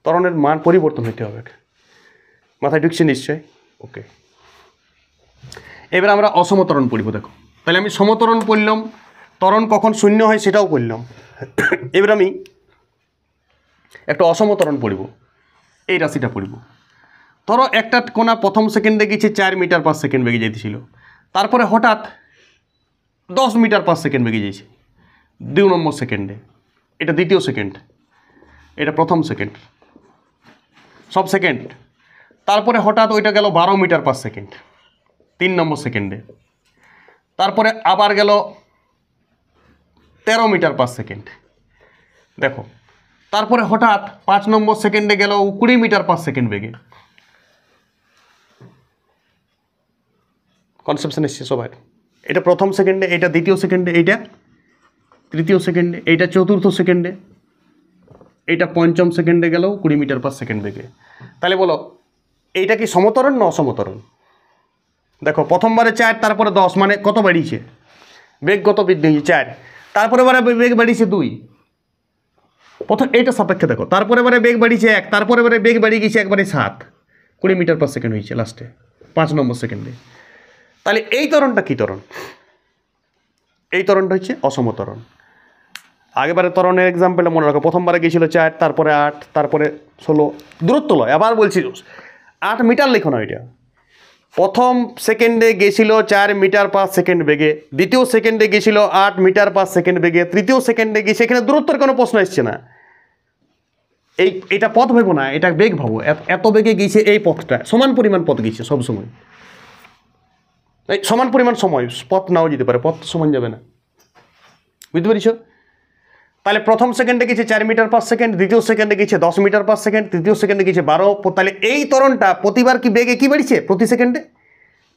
ত্বরণের মান পরিবর্তন হইতে হবে, মাথায় ঢুকছে নিশ্চয়। ওকে, এবার আমরা অসমতরণ পড়ব। দেখো তাহলে আমি সমতরণ পড়লাম, ত্বরণ কখন 0 হয় সেটাও পড়লাম। এবার আমি একটা অসমতরণ পড়ব, এই রাশিটা পড়ব। ধরো একটা কোনা প্রথম সেকেন্ডে গেছে 4 মিটার পার সেকেন্ড বেগে যেতেছিল, তারপরে হঠাৎ 10 মিটার পার সেকেন্ড বেগে যাইছে 2 নম্বর সেকেন্ডে, এটা দ্বিতীয় সেকেন্ড, এটা প্রথম সেকেন্ড, সব সেকেন্ড। তারপরে হঠাৎ ওইটা গেল 12 মিটার পার সেকেন্ড, 3 নম্বর সেকেন্ডে, তারপরে আবার গেল 13 মিটার পার সেকেন্ড। দেখো তারপরে হঠাৎ 5 নম্বর সেকেন্ডে গেল 20 মিটার পার সেকেন্ড বেগে। কনসেপশন এসছে সবাই। এটা প্রথম সেকেন্ডে, এটা দ্বিতীয় সেকেন্ডে, এইটা তৃতীয় সেকেন্ডে, এইটা চতুর্থ সেকেন্ডে, এইটা পঞ্চম সেকেন্ডে গেল 20 মিটার পার সেকেন্ড বেগে। তাহলে বলো এইটা কি সমতরণ না অসমতরণ? দেখো প্রথমবারে 4, তারপরে 10, মানে কত বাড়িয়েছে বেগ? কত বৃদ্ধি হয়েছে? 4। তারপরে বারে বেগ বাড়িয়েছে 2। প্রথম এইটা সাপেক্ষে দেখো, তারপরে বারে বেগ বাড়িয়েছে 1, তারপরে বারে বেগ বাড়িয়ে গেছে একবারে 7, 20 মিটার পার সেকেন্ড হয়েছে লাস্টে 5 নম্বর সেকেন্ডে। তাহলে এই ত্বরণটা কী ত্বরণ? এই ত্বরণটা হচ্ছে অসমতরণ। আগেবারে ত্বরণের এক্সাম্পলটা মনে রাখো, প্রথমবারে গিয়েছিল 4, তারপরে 8, তারপরে 16। দূরত্ব লয়, আবার বলছি 8 মিটার লিখো না। এটা প্রথম সেকেন্ডে গেছিল 4 মিটার পার সেকেন্ড বেগে, দ্বিতীয় সেকেন্ডে গেছিল 8 মিটার পার সেকেন্ড বেগে, তৃতীয় সেকেন্ডে গিয়েছে, এখানে দূরত্বের কোনো প্রশ্ন এসছে না। এটা পথ ভাবো না, এটা বেগ ভাবো। এত বেগে গিয়েছে, এই পথটা সমান পরিমাণ পথ গিয়েছে সবসময়, সমান পরিমাণ সময়। পথ নাও যেতে পারে, পথ সমান যাবে না, বুঝতে পেরেছ? তাহলে প্রথম সেকেন্ডে গেছে 4 মিটার পার সেকেন্ড, দ্বিতীয় সেকেন্ডে গেছে 10 মিটার পার সেকেন্ড, তৃতীয় সেকেন্ডে গেছে 12। তাহলে এই ত্বরণটা প্রতিবার কি বেগ একই বাড়িছে? প্রতি সেকেন্ডে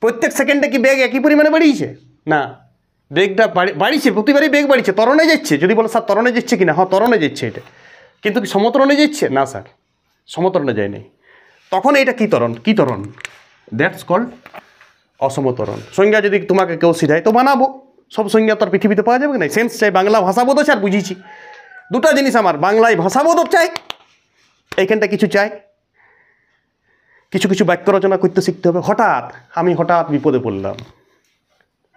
প্রত্যেক সেকেন্ডে কি বেগ একই পরিমাণে বাড়িয়েছে? না, বেগটা বাড়িছে, প্রতিবারই বেগ বাড়িছে। ত্বরণে যাচ্ছে। যদি বলো স্যার ত্বরণে যাচ্ছে কিনা, হ্যাঁ ত্বরণে যাচ্ছে এটা, কিন্তু কি সমতরণে যাচ্ছে? না স্যার, সমতরণে যায় নাই। তখন এটা কি ত্বরণ? কি ত্বরণ? দ্যাটস কল্ড অসমতরণ। সংজ্ঞা যদি তোমাকে কেউ শিখায় তো বানাবো। সব সংজ্ঞা তো আর পৃথিবীতে পাওয়া যাবে না। সেন্স চাই, বাংলা ভাষাবোধও চাই। আর বুঝিয়েছি দুটা জিনিস আমার, বাংলায় ভাষাবোধও চাই, এইখানটা কিছু চাই, কিছু কিছু বাক্য রচনা করতে শিখতে হবে। আমি হঠাৎ বিপদে পড়লাম,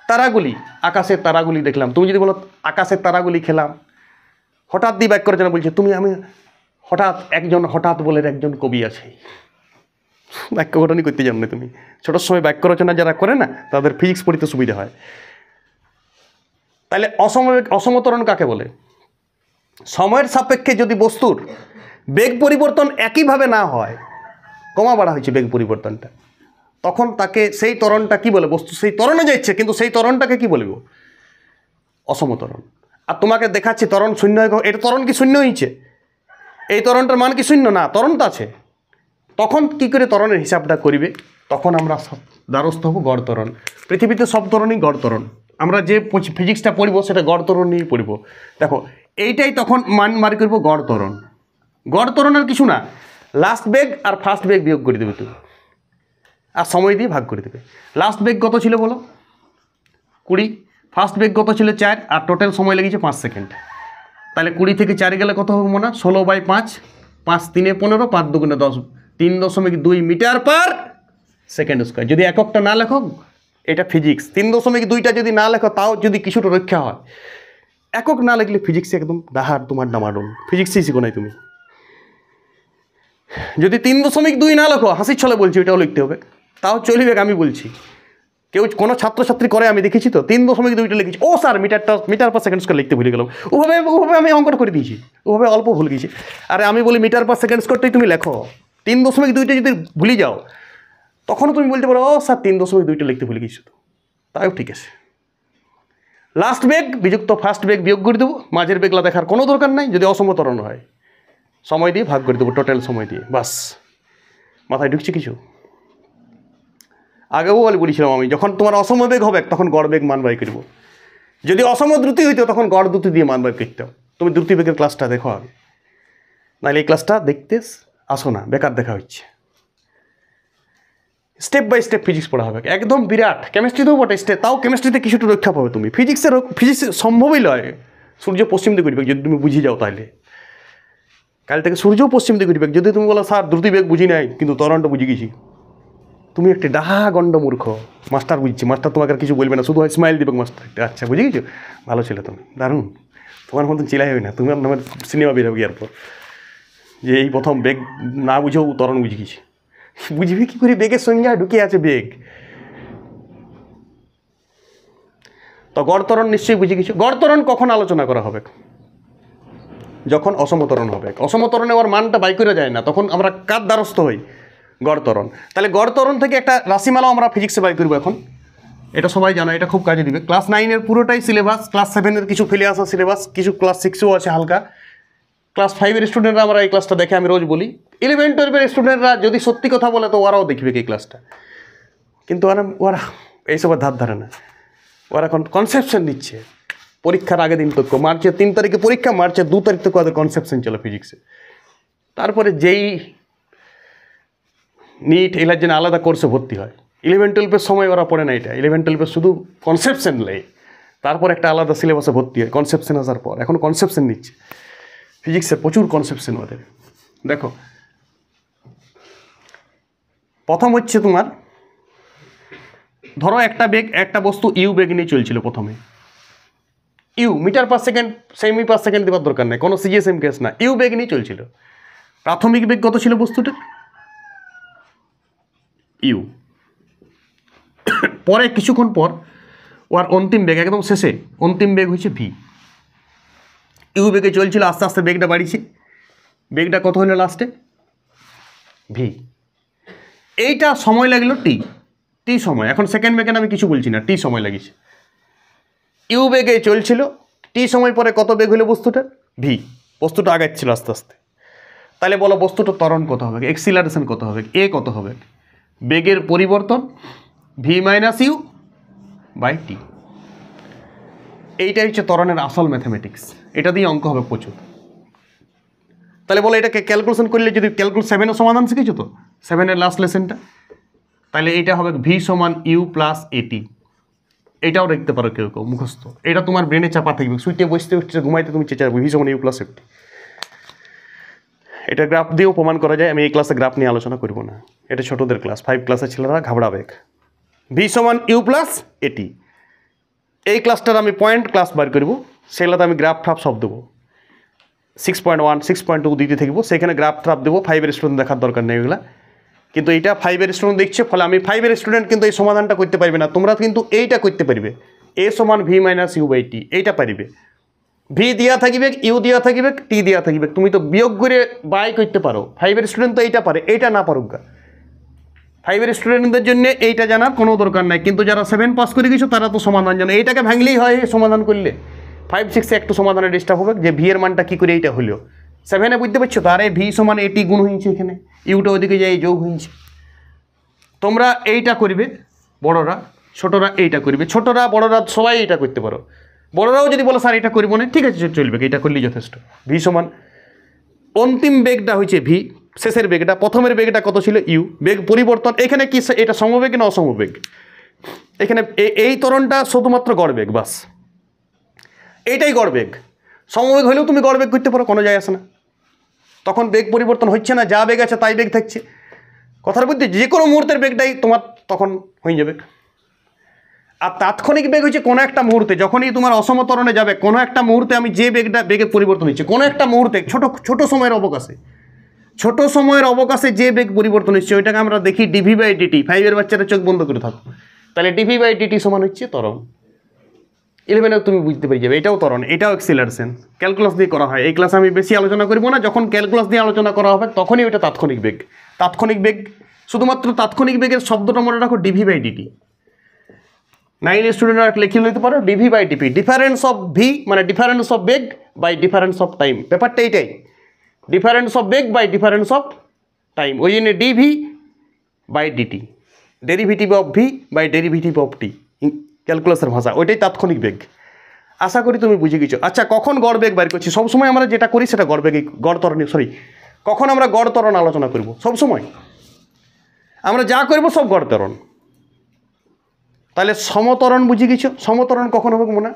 তারাগুলি, আকাশের তারাগুলি দেখলাম। তুমি যদি বলো আকাশের তারাগুলি খেলাম, হঠাৎ দিয়ে বাক্য রচনা বলছে আমি হঠাৎ বলে একজন কবি আছে। বাক্য গঠনই করতে জানো না তুমি। ছোটোর সময় বাক্য রচনা যারা করে না, তাদের ফিজিক্স পড়তে সুবিধা হয়। তাহলে অসমতরণ কাকে বলে? সময়ের সাপেক্ষে যদি বস্তুর বেগ পরিবর্তন একইভাবে না হয়, কমা বাড়া হয়েছে বেগ পরিবর্তনটা, তখন তাকে সেই ত্বরণটা কি বলে? বস্তু সেই ত্বরণে যাচ্ছে, কিন্তু সেই ত্বরণটাকে কি বলবো? অসমতরণ। আর তোমাকে দেখাচ্ছি ত্বরণ শূন্য। এটা ত্বরণ কি শূন্য হয়েছে? এই ত্বরণটার মান কি শূন্য? না, ত্বরণ তো আছে। তখন কি করে ত্বরণের হিসাবটা করিবে? তখন আমরা দ্বারস্থ হব গড় ত্বরণ। পৃথিবীতে সব ত্বরণই গড় ত্বরণ। আমরা যে ফিজিক্সটা পড়ব সেটা গড় ত্বরণ নিয়েই পড়ব। দেখো এইটাই তখন মান মারি করবো গড় ত্বরণ। গড় ত্বরণের কিছু না, লাস্ট বেগ আর ফার্স্ট বেগ বিয়োগ করে দেবে তুমি, আর সময় দিয়ে ভাগ করে দেবে। লাস্ট বেগ কত ছিল বলো? 20। ফার্স্ট বেগ কত ছিল? 4। আর টোটাল সময় লেগেছে 5 সেকেন্ড। তাহলে 20 থেকে 4 গেলে কত হবে মনে? 16/5, 5 3 15, 5 2 10, 3.2 মিটার পার সেকেন্ড স্কোয়ার। যদি এককটা না লেখো, এটা ফিজিক্স। 3.2টা যদি না লেখো, তাও যদি কিছুটা রক্ষা হয়। একক না লিখলে ফিজিক্সে একদম ডাহার তোমার ডামাডোল। ফিজিক্সই শিখো নাই তুমি। যদি 3.2 না লেখো, হাসির ছলে বলছি, ওইটাও লিখতে হবে, তাও চলবে। আমি বলছি, কেউ কোনো ছাত্রছাত্রী করে, আমি দেখেছি তো 3.2টা লিখেছি। ও sir metre per second square লিখতে ভুলে গেলাম। ওভাবে আমি অঙ্কন করে দিয়েছি, ওভাবে অল্প ভুল গেছি। আরে আমি বলি মিটার পার সেকেন্ড স্কোয়ারটাই তুমি লেখো। 3.2টা যদি ভুলে যাও, তখনও তুমি বলতে পারো ও স্যার 3.2টা লিখতে ভুলে গেছি। তো তাও ঠিক আছে। লাস্ট বেগ বিযুক্ত ফার্স্ট বেগ বিয়োগ করে দেবো। মাঝের বেগলা দেখার কোনো দরকার নাই। যদি অসমতরণ হয়, সময় দিয়ে ভাগ করে দেবো, টোটাল সময় দিয়ে। বাস, মাথায় ঢুকছে কিছু? আগেও বলেছিলাম আমি, যখন তোমার অসম বেগ হবে তখন গড় বেগ মান বাই করবো। যদি অসম দ্রুতি হইতো তখন গড় দ্রুতি দিয়ে মান বাই করতাম। তুমি দ্রুতি বেগের ক্লাসটা দেখো আগে, নাহলে এই ক্লাসটা দেখতে আসো না, বেকার দেখা হচ্ছে। স্টেপ বাই স্টেপ ফিজিক্স পড়া হবে, একদম বিরাট। কেমিস্ট্রিতেও বটে স্টেপ, তাও কেমিস্ট্রিতে কিছুটা রক্ষা পাবে তুমি। ফিজিক্স সম্ভবই নয় সূর্য পশ্চিম দিকে ঘুরবে, যদি তুমি বুঝে যাও। তাহলে কাল থেকে সূর্যও পশ্চিম দিকে ঘুরবে। যদি তুমি বলো স্যার দ্রুতি বেগ বুঝি নাই, কিন্তু ত্বরণটা বুঝে গেছি, তুমি একটি ডাহা গণ্ড মূর্খ। মাস্টার বুঝছি, মাস্টার তোমাকে আর কিছু বলবে না, শুধু স্মাইল দিবে মাস্টার। আচ্ছা বুঝে গেছো, ভালো ছিল তুমি, দারুণ। তোমার মতন চিলাই হবে না, তুমি আমার সিনেমা বের হবে এরপর, যে এই প্রথম বেগ না বুঝেও ত্বরণ বুঝে গেছি। বুঝবে কী করে? বেগের সংজ্ঞা ঢুকে আছে বেগ। তো গড় ত্বরণ নিশ্চয়ই বুঝে গেছো। গড় ত্বরণ কখন আলোচনা করা হবে? যখন অসমতরণ হবে। অসমতরণে ওর মানটা বাই করে যায় না, তখন আমরা কার দ্বারস্থ হই? গড় ত্বরণ। তাহলে গড় ত্বরণ থেকে একটা রাশিমালা আমরা ফিজিক্সে বাই করবো এখন। এটা সবাই জানো, এটা খুব কাজে দিবে। ক্লাস 9-এর পুরোটাই সিলেবাস, ক্লাস 7-এর কিছু ফেলে আসা সিলেবাস, কিছু ক্লাস 6-এও আছে হালকা। ক্লাস 5-এর স্টুডেন্টরা আমরা এই ক্লাসটা দেখে, আমি রোজ বলি 11-12-এর স্টুডেন্টরা যদি সত্যি কথা বলে তো ওরাও দেখবে এই ক্লাসটা, কিন্তু ওরা এইসবের ধার ধারে না। ওরা এখন কনসেপশন নিচ্ছে পরীক্ষার আগের দিন তক, মার্চের 3 তারিখে পরীক্ষা, মার্চের 2 তারিখ থেকে ওদের কনসেপশন চলে ফিজিক্সে। তারপরে যেই নিট এলার জন্য আলাদা কোর্সে ভর্তি হয়। 11-12-এর সময় ওরা পড়ে না এটা, 11-12-এর শুধু কনসেপশন নেয়, তারপর একটা আলাদা সিলেবাসে ভর্তি হয় কনসেপশন আসার পর। এখন কনসেপশন নিচ্ছে ফিজিক্সের, প্রচুর কনসেপশন ওদের। দেখো প্রথম হচ্ছে তোমার, ধরো একটা বস্তু ইউ বেগ নিয়ে চলছিল প্রথমে। ইউ মিটার পার সেকেন্ড, সেমি পার সেকেন্ড দেওয়ার দরকার নেই, কোনো সিজিএসএম কেস না, ইউ বেগ নিয়ে চলছিল। প্রাথমিক বেগ কত ছিল বস্তুটার? ইউ। পরে কিছুক্ষণ পর ওর অন্তিম বেগ, একদম শেষে অন্তিম বেগ হচ্ছে ভি। ইউ বেগে চলছিল, আস্তে আস্তে বেগটা বাড়িছে, বেগটা কত হলো লাস্টে? ভি। এইটা সময় লাগলো টি সময়। এখন সেকেন্ড বেগে আমি কিছু বলছি না, টি সময় লাগিয়েছে। ইউ বেগে চলছিল, টি সময় পরে কত বেগ হলো বস্তুটা? ভি। বস্তুটা আগাচ্ছিল আস্তে আস্তে। তাহলে বলো বস্তুটার ত্বরণ কত হবে, এক্সিলারেশন কত হবে, এ কত হবে? বেগের পরিবর্তন V minus you by T. এইটাই হচ্ছে ত্বরণের আসল ম্যাথামেটিক্স, এটা দিয়ে অঙ্ক হবে প্রচুর। তাহলে বলো এটাকে ক্যালকুলেশন করলে, যদি ক্যালকুলেশন 7-এর সমাধান শিখেছো তো, 7-এর লাস্ট লেসনটা, তাহলে এইটা হবে ভি সমান ইউ প্লাস এটি। এটাও দেখতে পারো কেউ কেউ মুখস্থ, এটা তোমার ব্রেনে চাপা থাকবে, সুইটে বসতে বসতে ঘুমাইতে তুমি চেঁচা ভি সমান ইউ প্লাস এটি। এটা গ্রাফ দিয়েও প্রমাণ করা যায়, আমি এই ক্লাসে গ্রাফ নিয়ে আলোচনা করব না, এটা ছোটদের ক্লাস, 5 ক্লাসের ছেলেরা ঘাবড়াবে। ভি সমান ইউ প্লাস এটি, এই ক্লাসটার আমি পয়েন্ট ক্লাস বার করব, সেগুলোতে আমি গ্রাফ ট্রাফ সব দেবো। 6.1 6.2 দিতে থাকবো, সেখানে গ্রাফ ট্রাফ দেবো। 5-এর স্টুডেন্ট দেখার দরকার নেই এগুলা, কিন্তু এইটা 5-এর স্টুডেন্ট দেখছে, ফলে আমি 5-এর স্টুডেন্ট কিন্তু এই সমাধানটা করতে পারবে না, তোমরা কিন্তু এইটা করতে পারবে, এ সমান V minus you by T, এইটা পারবে। ভি দিয়া থাকবে, ইউ দিয়া থাকবে, টি দিয়া থাকবে, তুমি তো বিয়োগ করে বাই করতে পারো। 5-এর স্টুডেন্ট তো এইটা পারে, এইটা না পারুক গা। 5-এর স্টুডেন্টদের জন্য এইটা জানার কোনো দরকার নাই, কিন্তু যারা 7 পাস করে গেছো তারা তো সমাধান জানো, এইটাকে ভাঙলেই হয় সমাধান করলে। 5-6-এ একটু সমাধানের ডিস্টার্ব হবে যে ভি এর মানটা কী করে এইটা হলো। 7-এ বুঝতে পারছো তো, আরে ভি সমান এটি গুণ হয়েছে, এখানে ইউটা ওদিকে যাই যোগ হয়েছে। তোমরা এইটা করবে বড়রা, ছোটরা এইটা করবে, ছোটরা বড়রা সবাই এইটা করতে পারো। বড়রাও যদি বলো স্যার এটা করবো না, ঠিক আছে চলবে, এটা করলেই যথেষ্ট। ভি সমান অন্তিম বেগটা হচ্ছে ভি, শেষের বেগটা, প্রথমের বেগটা কত ছিল ইউ, বেগ পরিবর্তন। এখানে কি এটা সমবেগ না অসমবেগ? এখানে এই ত্বরণটা শুধুমাত্র গড় বেগ, বাস এইটাই গড় বেগ। সমবেগ হলেও তুমি গড় বেগ করতে পারো, কোনো যায় আসে না, তখন বেগ পরিবর্তন হচ্ছে না, যা বেগ আছে তাই বেগ থাকছে। কথার বলতে যে কোনো মুহূর্তের বেগটাই তোমার তখন হয়ে যাবে। আর তাৎক্ষণিক বেগ হচ্ছে কোনো একটা মুহূর্তে, যখনই তোমার অসমতরণে যাবে, কোনো একটা মুহূর্তে আমি যে বেগের পরিবর্তন হচ্ছে, কোনো একটা মুহূর্তে ছোট সময়ের অবকাশে যে বেগ পরিবর্তন হচ্ছে, ওইটাকে আমরা দেখি ডিভি বাই ডিটি। 5-এর বাচ্চারা চোখ বন্ধ করে থাকো, তাহলে ডিভি বাই ডিটি সমান হচ্ছে ত্বরণ। 11-এও তুমি বুঝতে পেরে যাবে, এটাও ত্বরণ, এটাও এক্সিলারেশন, ক্যালকুলাস দিয়ে করা হয়। এই ক্লাসে আমি বেশি আলোচনা করবো না, যখন ক্যালকুলাস দিয়ে আলোচনা করা হবে তখনই ওইটা তাৎক্ষণিক বেগ। তাৎক্ষণিক বেগ, শুধুমাত্র তাৎক্ষণিক বেগের শব্দটা মনে রাখো ডিভি বাই ডিটি। 9 স্টুডেন্টরা লিখে নিতে পারো DV by DP, difference of V মানে ডিফারেন্স অফ বেগ বাই ডিফারেন্স অফ টাইম। ব্যাপারটা এইটাই, ডিফারেন্স অফ বেগ বাই ডিফারেন্স অফ টাইম, ওই জন্য DV by DT, derivative of V by derivative of T, ক্যালকুলাসের ভাষা, ওইটাই তাৎক্ষণিক বেগ। আশা করি তুমি বুঝে গেছো। আচ্ছা, কখন গড় বেগ বার করছি? সবসময় আমরা যেটা করি সেটা গড় বেগ, গড় ত্বরণ, কখন আমরা গড় ত্বরণ আলোচনা করব? সবসময় আমরা যা করব সব গড় ত্বরণ। তাহলে সমতরণ বুঝে গেছো? সমতরণ কখন হবে মনে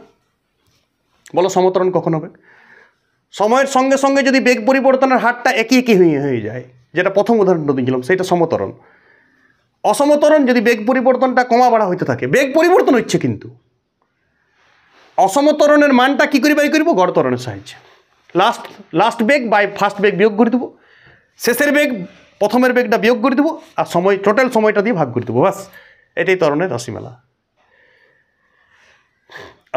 বলো? সমতরণ কখন হবে? সময়ের সঙ্গে সঙ্গে যদি বেগ পরিবর্তনের হারটা একই হয়ে যায়, যেটা প্রথম উদাহরণটা দিয়েছিলাম, সেটা সমতরণ। অসমতরণ যদি বেগ পরিবর্তনটা কমা বাড়া হইতে থাকে, বেগ পরিবর্তন হচ্ছে কিন্তু অসমতরণের মানটা কী করে বাই করবো? গড় ত্বরণের সাহায্যে। লাস্ট বেগ বাই ফার্স্ট বেগ বিয়োগ করে দেবো, শেষের বেগ প্রথমের বেগটা বিয়োগ করে দেবো, আর টোটাল সময়টা দিয়ে ভাগ করে দেবো, বাস। এটাই ত্বরণের রাশিমালা।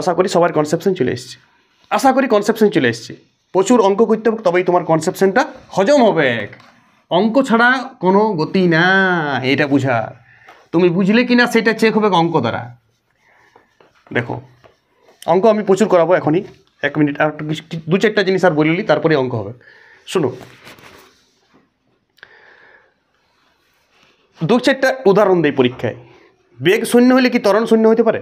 আশা করি সবার কনসেপশন চলে এসছে। প্রচুর অঙ্ক করতে হবে, তবেই তোমার কনসেপশনটা হজম হবে। অঙ্ক ছাড়া কোনো গতি না, এটা বুঝার। তুমি বুঝলে কিনা সেটা চেক হবে অঙ্ক দ্বারা। দেখো অঙ্ক আমি প্রচুর করাবো এখনই, 1 মিনিট আর দু চারটা জিনিস আর বলিলি, তারপরে অঙ্ক হবে। শুনো, দু চারটা উদাহরণ দেই পরীক্ষায়। বেগ শূন্য হলে কি ত্বরণ শূন্য হতে পারে?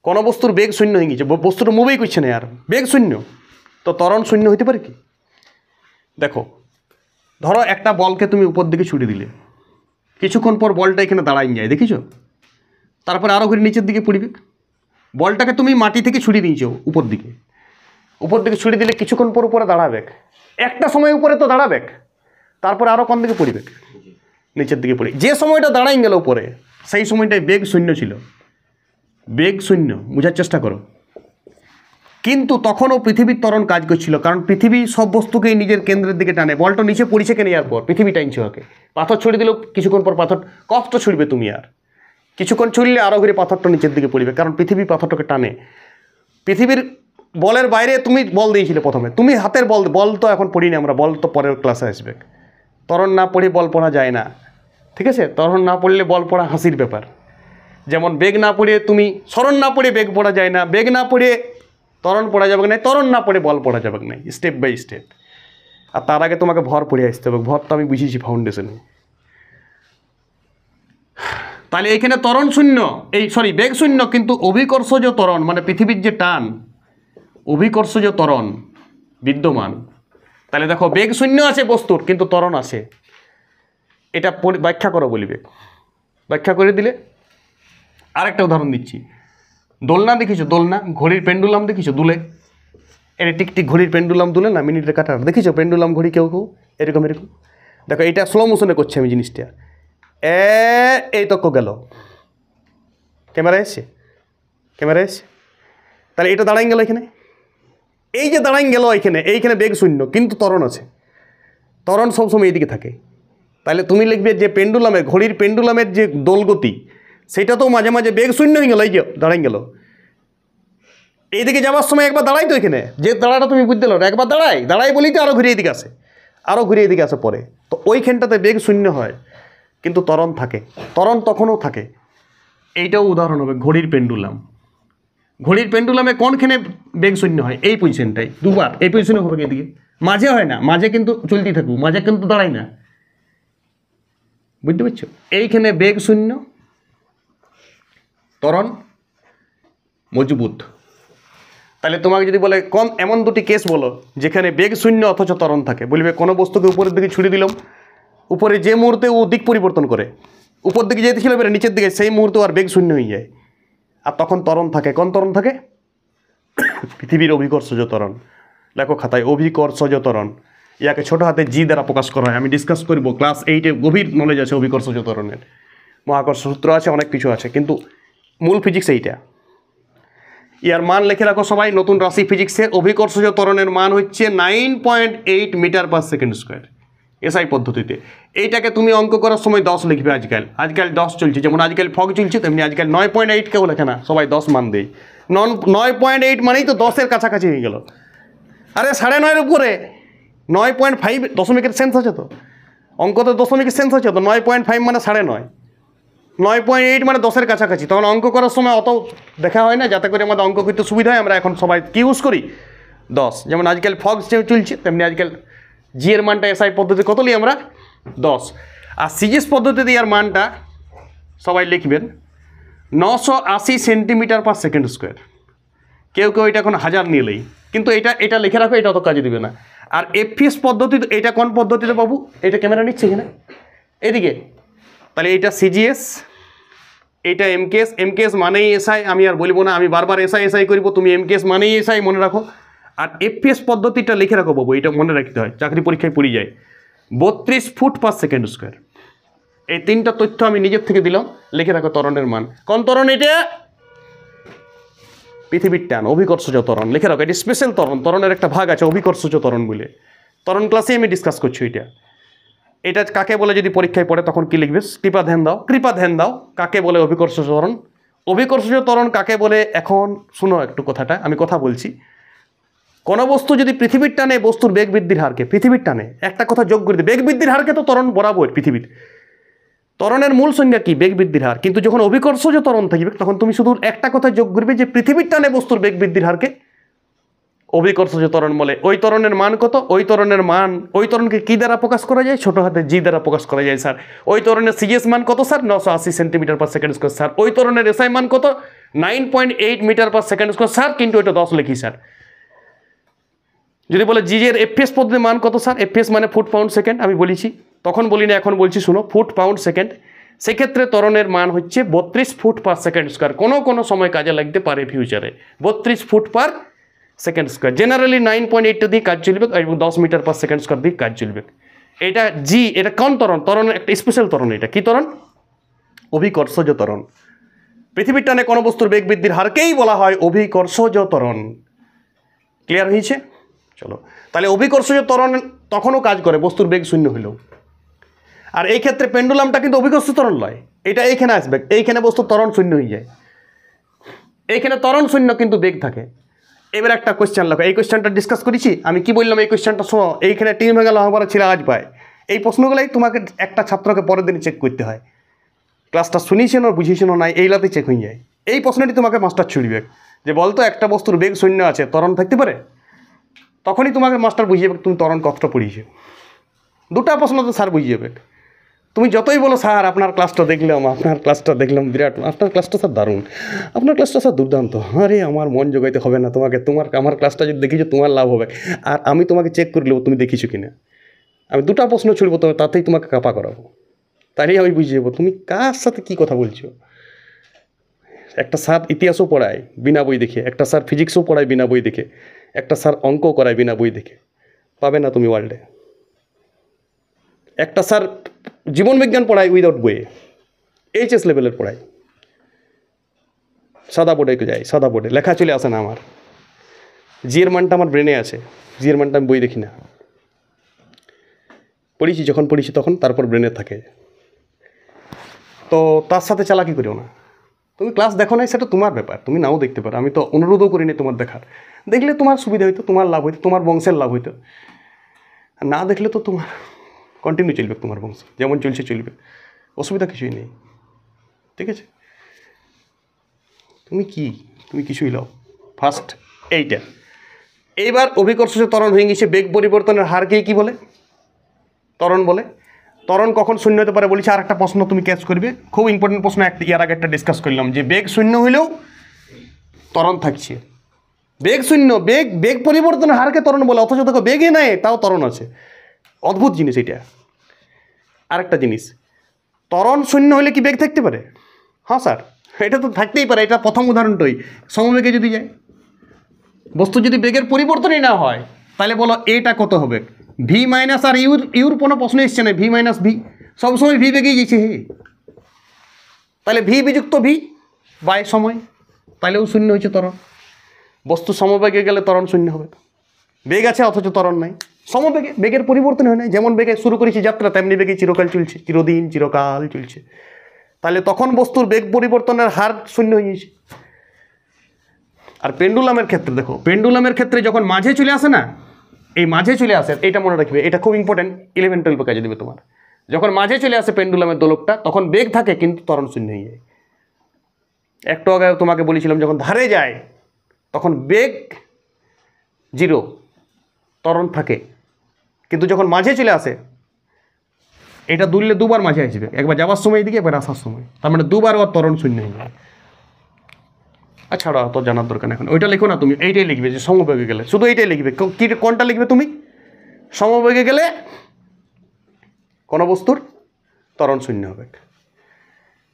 কোনো বস্তুর বেগ শূন্য হয়ে গেছে, বস্তুটা মুভই করছে না আর, বেগ শূন্য, তো ত্বরণ শূন্য হতে পারে কি? দেখো, ধরো একটা বলকে তুমি উপর দিকে ছুটে দিলে, কিছুক্ষণ পর বলটা এখানে দাঁড়াই যায়, দেখিছ? তারপরে আরও ঘুরে নিচের দিকে পড়বে। বলটাকে তুমি মাটি থেকে ছুড়ে দিয়েছো উপর দিকে ছুড়ে দিলে কিছুক্ষণ পর উপরে দাঁড়াবে, একটা সময় উপরে তো দাঁড়াবে, তারপরে আরও কোন দিকে পড়বে? নিচের দিকে পড়ে। যে সময়টা দাঁড়াই গেল উপরে, সেই সময়টায় বেগ শূন্য ছিল, বেগ শূন্য, বোঝার চেষ্টা করো। কিন্তু তখনও পৃথিবীর ত্বরণ কাজ করছিল, কারণ পৃথিবী সব বস্তুকেই নিজের কেন্দ্রের দিকে টানে। বলটা নিচে পড়েছে কেন নেওয়ার পর পৃথিবী টাইনছে ওকে। পাথর ছুড়ে দিলেও কিছুক্ষণ পর পাথর কষ্ট ছুড়বে তুমি, আর কিছুক্ষণ ছুড়লে আরও ঘুরে পাথরটা নিচের দিকে পড়বে, কারণ পৃথিবী পাথরটাকে টানে। পৃথিবীর বলের বাইরে তুমি বল দিয়েছিলে প্রথমে, তুমি হাতের বল তো এখন পড়িনি আমরা, বল তো পরের ক্লাসে আসবে। ত্বরণ না পড়ে বল পড়া যায় না, ঠিক আছে? ত্বরণ না পড়লে বল পড়া হাসির ব্যাপার। যেমন বেগ না পড়ে তুমি স্মরণ না পড়ে বেগ পড়া যায় না, বেগ না পড়ে ত্বরণ পড়া যাবে না, ত্বরণ না পড়ে বল পড়া যাবে না, স্টেপ বাই স্টেপ। আর তার আগে তোমাকে ভর পড়ে আসতে হবে, ভর তো আমি বুঝিয়েছি ফাউন্ডেশনে। তাহলে এখানে ত্বরণ শূন্য, বেগ শূন্য, কিন্তু অভিকর্ষজ ত্বরণ মানে পৃথিবীর যে টান, অভিকর্ষজ ত্বরণ বিদ্যমান। তাহলে দেখো বেগ শূন্য আছে বস্তুর, কিন্তু ত্বরণ আছে। এটা ব্যাখ্যা করো বলিবে, ব্যাখ্যা করে দিলে। আরেকটা উদাহরণ দিচ্ছি, দোলনা দেখিছো? দোলনা, ঘড়ির পেন্ডুলাম দেখিছো দুলে? এটা টিকটিক ঘড়ির পেন্ডুলাম দুলে না, মিনিটে কাটার দেখিছো? পেন্ডুলাম ঘড়ি কেউ এরকম এরকম। দেখো এটা স্লো মোশনে করছে আমি জিনিসটা, এই তক্ক গেল, ক্যামেরা এসছে, তাহলে এটা দাঁড়াই গেল এখানে, এই যে দাঁড়াই গেল এইখানে বেগ শূন্য, কিন্তু ত্বরণ আছে। ত্বরণ সবসময় এইদিকে থাকে। তাহলে তুমি লিখবে যে পেন্ডুলামের, ঘড়ির পেন্ডুলামের যে দোলগতি, সেটা তো মাঝে মাঝে বেগ শূন্য হয়ে গেল, এই যে দাঁড়াই গেল। এইদিকে যাওয়ার সময় একবার দাঁড়াই তো, এখানে যে দাঁড়াটা তুমি বুঝতে পারো, একবার দাঁড়াই বলি তো আরও ঘুরে এদিকে আসে, পরে তো ওইখানটাতে বেগ শূন্য হয়, কিন্তু ত্বরণ থাকে, ত্বরণ তখনও থাকে। এইটাও উদাহরণ হবে ঘড়ির পেন্ডুলাম। ঘড়ির পেন্ডুলামে কোনখানে বেগ শূন্য হয়? এই পজিশনটাই, দুবার এই পজিশনে হবে, এদিকে মাঝে হয় না, মাঝে কিন্তু চলতেই থাকবো, মাঝে কিন্তু দাঁড়াই না, বুঝতে পারছো? এইখানে বেগ শূন্য, ত্বরণ মজবুত। তাহলে তোমাকে যদি বলে এমন দুটি কেস বলো যেখানে বেগ শূন্য অথচ ত্বরণ থাকে, বলবে কোনো বস্তুকে উপরের দিকে ছুড়ে দিলাম, উপরে যে মুহূর্তে ও দিক পরিবর্তন করে, উপর দিকে যেতে ছিল এবারে নিচের দিকে, সেই মুহূর্তে আর বেগ শূন্য হয়ে যায়, আর তখন ত্বরণ থাকে। কোন ত্বরণ থাকে? পৃথিবীর অভিকর্ষজ ত্বরণ। লেখো খাতায়, অভিকর্ষজ ত্বরণ। ইয়াকে ছোটো হাতে জি দ্বারা প্রকাশ করা হয়। আমি ডিসকাস করব, ক্লাস 8-এ গভীর নলেজ আছে অভিকর্ষজ ত্বরণের, মহাকর্ষ সূত্র আছে, অনেক কিছু আছে, কিন্তু মূল ফিজিক্স এইটা। ইয়ার মান লিখে রাখো সবাই, নতুন রাশি ফিজিক্সের। অভিকর্ষজ ত্বরণের মান হচ্ছে 9.8 metre per second square SI পদ্ধতিতে। এইটাকে তুমি অঙ্ক করার সময় 10 লিখবে। আজকাল 10 চলছে, যেমন আজকাল ফগ চলছে, তেমনি আজকাল 9.8 কেউ লেখে না, সবাই 10 মান দেয়। 9.8 মানেই তো 10-এর কাছাকাছি হয়ে গেল। আরে 9.5-এর উপরে 9.5 দশমিকের সেন্স আছে তো, অঙ্ক তো দশমিকের সেন্স আছে তো। 9.5 মানে 9.5, 9.8 মানে 10-এর কাছাকাছি। তখন অঙ্ক করার সময় অত দেখা হয় না, যাতে করে আমাদের অঙ্ক করতে সুবিধা হয়। আমরা এখন সবাই কি ইউজ করি? 10। যেমন আজকাল ফগ চলছে, তেমনি আজকাল জি এর মানটা এসআই পদ্ধতি কত নিই আমরা? 10। আর সিজিএস পদ্ধতিতে এর মানটা সবাই লিখবেন 980 সেন্টিমিটার পার সেকেন্ড স্কোয়ার। কেউ এটা এখন 1000 নিলেই, কিন্তু এটা লিখে রাখো, এটা অত কাজে দিবে না। আর এফপিএস পদ্ধতি, এটা কোন পদ্ধতিতে বাবু? এটা ক্যামেরা নিচ্ছে এখানে এদিকে, তাহলে এটা সিজিএস, এটা এমকেএস মানেই এসআই। আমি আর বলবো না, আমি বারবার এসআই করব, তুমি এমকেএস মানেই এসআই মনে রাখো। আর এফপিএস পদ্ধতিটা লিখে রাখো বাবু, এটা মনে রাখতে হয়, চাকরি পরীক্ষায় পড়ে যায়। 32 ফুট পার সেকেন্ড স্কোয়ার। এই 3টা তথ্য আমি নিজের থেকে দিলাম, লিখে রাখো ত্বরণের মান। কোন ত্বরণ এটা? পৃথিবীর টান, অভিকর্ষজ ত্বরণ। লিখে রাখো, এটা স্পেশাল ত্বরণ, ত্বরণের একটা ভাগ আছে অভিকর্ষজ ত্বরণ বলে। ত্বরণ ক্লাসে আমি ডিসকাস করছি এটা কাকে বলে, যদি পরীক্ষায় পড়ে তখন কি লিখবে? কৃপা ধ্যান দাও, কাকে বলে অভিকর্ষজ ত্বরণ? অভিকর্ষজ ত্বরণ কাকে বলে? এখন শুনো একটু কথাটা, আমি কথা বলছি। কোনো বস্তু যদি পৃথিবীর টানে, বস্তুর বেগ বৃদ্ধির হারকে, পৃথিবীর টানে একটা কথা যোগ করে দিই, বেগ বৃদ্ধির হারকে তো ত্বরণ বরাবর পৃথিবীর। ত্বরণের মূল সংজ্ঞা কি? বেগ বৃদ্ধির হার। কিন্তু যখন অভিকর্ষজ ত্বরণ থাকবে তখন তুমি শুধু একটা কথা যোগ করবে যে পৃথিবীর টানে বস্তুর বেগ বৃদ্ধির হারকে অভিকর্ষজ ত্বরণ বলে। ওই ত্বরণের মান কত? ওই ত্বরণের মান, ওই ত্বরণকে কি দ্বারা প্রকাশ করা যায়? ছোট হাতে জি দ্বারা প্রকাশ করা যায় স্যার। ওই ত্বরণের সিজিএস মান কত sir? 980 centimetre per second square sir. ওই ত্বরণের এসআই মান কত? 9.8 metre per second square sir, কিন্তু এটা 10 লিখি স্যার। যদি বলে জি এর এফপিএস পদ্ধতির মান কত স্যার? এফপিএস মানে ফুট পাউন্ড সেকেন্ড, আমি বলেছি তখন বলি না, এখন বলছি শুনো, ফুট পাউন্ড সেকেন্ড। সেক্ষেত্রে ত্বরণের মান হচ্ছে 32 ফুট পার সেকেন্ড স্কোয়ার। কোনো সময় কাজে লাগতে পারে ফিউচারে। 32 ফুট পার সেকেন্ড স্কোয়ার। জেনারেলি 9.8 দিয়ে কাজ চলবে এবং 10 মিটার পার সেকেন্ড স্কোয়ার দিয়ে কাজ চলবে। এটা জি, এটা কোন ত্বরণ? ত্বরণের একটা স্পেশাল ত্বরণ। এটা কি ত্বরণ? অভিকর্ষজ ত্বরণ। পৃথিবীর টানে কোনো বস্তুর বেগ বৃদ্ধির হারকেই বলা হয় অভিকর্ষজ ত্বরণ। ক্লিয়ার হয়েছে? চলো, তাহলে অভিকর্ষজ ত্বরণ তখনও কাজ করে বস্তুর বেগ শূন্য হলেও। আর এই ক্ষেত্রে পেন্ডুলামটা কিন্তু অভিকর্ষজ ত্বরণ নয়, এটা এইখানে আসবে, এইখানে বস্তুর ত্বরণ শূন্য হয়ে যায়। এইখানে ত্বরণ শূন্য কিন্তু বেগ থাকে। এবার একটা কোয়েশ্চেন লেখো, এই কোয়েশ্চেনটা ডিসকাস করেছি আমি। কি বললাম? এই কোয়েশ্চেনটা শোনো, এইখানে টিম হয়ে গেল আমার ছিল আজ পায়। এই প্রশ্নগুলোই তোমাকে একটা ছাত্রকে পরের দিন চেক করতে হয়, ক্লাসটা শুনিয়েছেন ও বুঝিয়েছেন নাই, এইলাতেই চেক হয়ে যায়। এই প্রশ্নটি তোমাকে মাস্টার ছুড়বে যে বলতো একটা বস্তুর বেগ শূন্য আছে, ত্বরণ থাকতে পারে? তখনই তোমাকে মাস্টার বুঝিয়ে যাবে তুমি ত্বরণ কতটা পড়িয়েছো। দুটা প্রশ্ন তো স্যার বুঝিয়ে যাবে। তুমি যতই বলো স্যার আপনার ক্লাসটা দেখলাম বিরাট, আপনার ক্লাসটা স্যার দারুণ, আপনার ক্লাসটা স্যার দুর্দান্ত, আরে আমার মন জোগাইতে হবে না তোমাকে, আমার ক্লাসটা যদি দেখিছো তোমার লাভ হবে। আর আমি তোমাকে চেক করে নেবো তুমি দেখিছো কিনা। আমি দুটা প্রশ্ন ছুড়বো তবে তাতেই তোমাকে কাপা করাবো, তাইলেই আমি বুঝিয়ে যাবো তুমি কার সাথে কী কথা বলছো। একটা স্যার ইতিহাসও পড়ায় বিনা বই দেখে, একটা স্যার ফিজিক্সও পড়ায় বিনা বই দেখে, একটা স্যার অঙ্ক করায় বিনা বই দেখে, পাবে না তুমি ওয়ার্ল্ডে। একটা স্যার জীবনবিজ্ঞান পড়ায় উইদাউট বইয়ে, এইচএস লেভেলের পড়ায়, সাদা বোর্ডে যায়, সাদা বোর্ডে লেখা চলে আসে না আমার। জিয়ের মানটা আমার ব্রেনে আছে, জিয়ের মানটা আমি বই দেখি না, পড়েছি যখন পড়েছি তখন, তারপর ব্রেনে থাকে। তো তার সাথে চালাকি করিও না। তুমি ক্লাস দেখো নাই সেটা তোমার ব্যাপার, তুমি নাও দেখতে পারো, আমি তো অনুরোধও করিনি তোমার দেখার। দেখলে তোমার সুবিধা হইতো, তোমার লাভ হইতো, তোমার বংশের লাভ হইতো। না দেখলে তো তোমার কন্টিনিউ চলবে, তোমার বংশ যেমন চলছে চলবে, অসুবিধা কিছুই নেই। ঠিক আছে, তুমি কিছুই লও। ফার্স্ট এইটা। এইবার অভিকর্ষজ ত্বরণ হয়ে গেছে, বেগ পরিবর্তনের হারকেই কি বলে? ত্বরণ বলে। ত্বরণ কখন শূন্য হতে পারে বলেছি। আর একটা প্রশ্ন তুমি ক্যাচ করবে, খুব ইম্পর্টেন্ট প্রশ্ন, ইয়ার আগে একটা ডিসকাস করলাম যে বেগ শূন্য হইলেও ত্বরণ থাকছে। বেগ শূন্য, বেগ পরিবর্তনের হারকে ত্বরণ বলে, অথচ দেখো বেগে নাই তাও ত্বরণ আছে। অদ্ভুত জিনিস এটা। আরেকটা জিনিস, ত্বরণ শূন্য হলে কি বেগ থাকতে পারে? হ্যাঁ স্যার, এটা তো থাকতেই পারে। এটা প্রথম উদাহরণটাই, সমবেগে যদি যায়, বস্তু যদি বেগের পরিবর্তনই না হয়, তাহলে বলো এটা কত হবে? ভি মাইনাস, আর ইউর কোনো প্রশ্ন এসছে না, ভি মাইনাস ভি, সবসময় ভি বেগেই গেছে। তাহলে ভি বিযুক্ত ভি বাই সময়, তাহলেও শূন্য হয়েছে ত্বরণ। বস্তু সমবেগে গেলে ত্বরণ শূন্য হবে। বেগ আছে অথচ ত্বরণ নাই, সমবেগে, বেগের পরিবর্তন হয় না। যেমন বেগে শুরু করেছি যাত্রা, তেমনি বেগে চিরকাল চলছে, চিরকাল চলছে। তাহলে তখন বস্তুর বেগ পরিবর্তনের হার শূন্য হয়ে গেছে। আর পেন্ডুলামের ক্ষেত্রে দেখো, পেন্ডুলামের ক্ষেত্রে যখন মাঝে চলে আসে না, এই মাঝে চলে আসে, এটা মনে রাখবে, এটা খুব ইম্পর্টেন্ট, 11-12 কাজে দেবে তোমার। যখন মাঝে চলে আসে পেন্ডুলামের দোলকটা, তখন বেগ থাকে কিন্তু ত্বরণ শূন্য হয়ে যায়। একটু আগে তোমাকে বলেছিলাম যখন ধারে যায় তখন বেগ 0, ত্বরণ থাকে, কিন্তু যখন মাঝে চলে আসে, এটা দুললে দুবার মাঝে আসবে, একবার যাওয়ার সময় দিকে, একবার আসার সময়, তার মানে দুবার ওর ত্বরণ শূন্য হয়ে যায়। আচ্ছা, তো জানার দরকার এখন, ওইটা লিখো না তুমি, এইটাই লিখবে যে সমবেগে গেলে, শুধু এইটাই লিখবে। কোনটা লিখবে তুমি? সমবেগে গেলে কোনো বস্তুর ত্বরণ শূন্য হবে।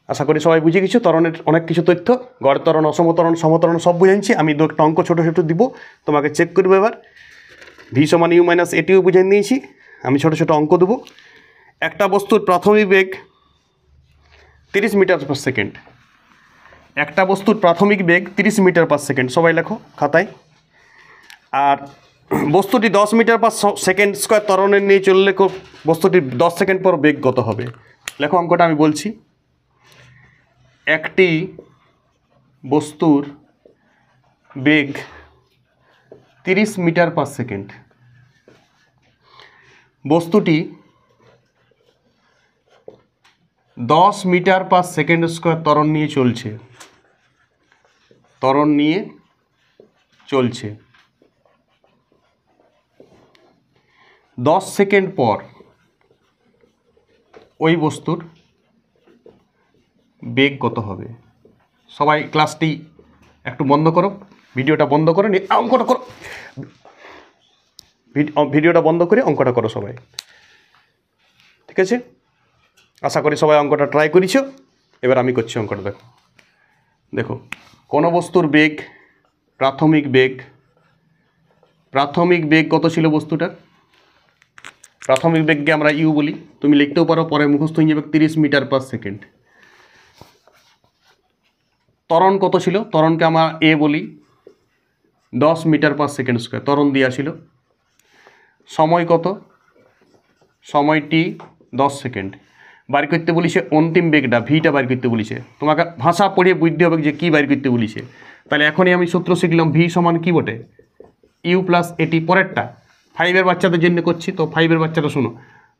আশা করি সবাই বুঝে গেছো ত্বরণের অনেক কিছু তথ্য, গড় ত্বরণ, অসমত্বরণ, সমত্বরণ সব বুঝাইছি আমি। একটা অঙ্ক ছোটো ছোটো দিব, তোমাকে চেক করবে এবার। ভি সমান ইউ মাইনাস এটিও বুঝিয়ে নিয়েছি আমি, ছোটো ছোটো অঙ্ক দেবো। একটা বস্তুর প্রাথমিক বেগ 30 মিটার পার সেকেন্ড, একটা বস্তুর প্রাথমিক বেগ 30 মিটার পার সেকেন্ড, সবাই লেখো খাতায়। আর বস্তুটি 10 মিটার পার সেকেন্ড স্কোয়ার ত্বরণের নিয়ে চললে বস্তুটি 10 সেকেন্ড পর বেগ কত হবে? লেখো অঙ্কটা আমি বলছি। একটি বস্তুর বেগ 30 মিটার পার সেকেন্ড, বস্তুটি 10 মিটার পার সেকেন্ড স্কোয়ার ত্বরণ নিয়ে চলছে, ত্বরণ নিয়ে চলছে। 10 সেকেন্ড পর ওই বস্তুর বেগ কত হবে? সবাই ক্লাসটি একটু বন্ধ করো, ভিডিওটা বন্ধ করে অঙ্কটা করো, ভিডিওটা বন্ধ করে অঙ্কটা করো সবাই। ঠিক আছে, আশা করি সবাই অঙ্কটা ট্রাই করেছো। এবার আমি করছি অঙ্কটা। দেখো দেখো কোনো বস্তুর বেগ, প্রাথমিক বেগ কত ছিল বস্তুটার? প্রাথমিক বেগকে আমরা ইউ বলি, তুমি লিখতেও পারো, পরে মুখস্থ হয়ে যাবে 30 মিটার পার সেকেন্ড। ত্বরণ কত ছিল? ত্বরণকে আমরা এ বলি, 10 মিটার পার সেকেন্ড স্কোয়ার ত্বরণ দেওয়া ছিল। সময় কত? সময় টি 10 সেকেন্ড। বার করতে বলিছে অন্তিম বেগটা, ভিটা বার করতে বলিছে। তোমাকে ভাষা পড়িয়ে বুঝতে হবে যে কী বার করতে বলিছে। তাহলে এখনই আমি সূত্র শিখলাম, ভি সমান কী বটে? ইউ প্লাস এটি। পরেরটা 5-এর বাচ্চাদের জন্য করছি, তো 5-এর বাচ্চাটা শোনো,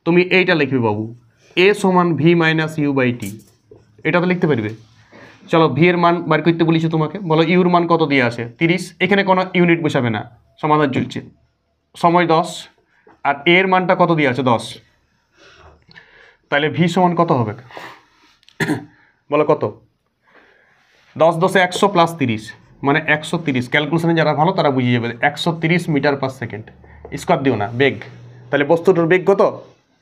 তুমি এইটা লিখবে বাবু, এ সমান V minus you by T. এটা তো লিখতে পারবে। চলো, ভি এর মান বার করতে বলিছে তোমাকে, বলো ইউর মান কত দিয়ে আছে? 30। এখানে কোনো ইউনিট বসাবে না, সমাধান চলছে। সময় 10 আর এর মানটা কত দিয়ে আছে? 10। তাহলে ভি সমান কত হবে? বলো কত? 10 10 100 প্লাস 30 মানে 130। ক্যালকুলেশনে যারা ভালো তারা বুঝিয়ে যাবে। 130 মিটার পার সেকেন্ড। স্কোয়ার দিও না, বেগ। তাহলে বস্তুটার বেগ কত?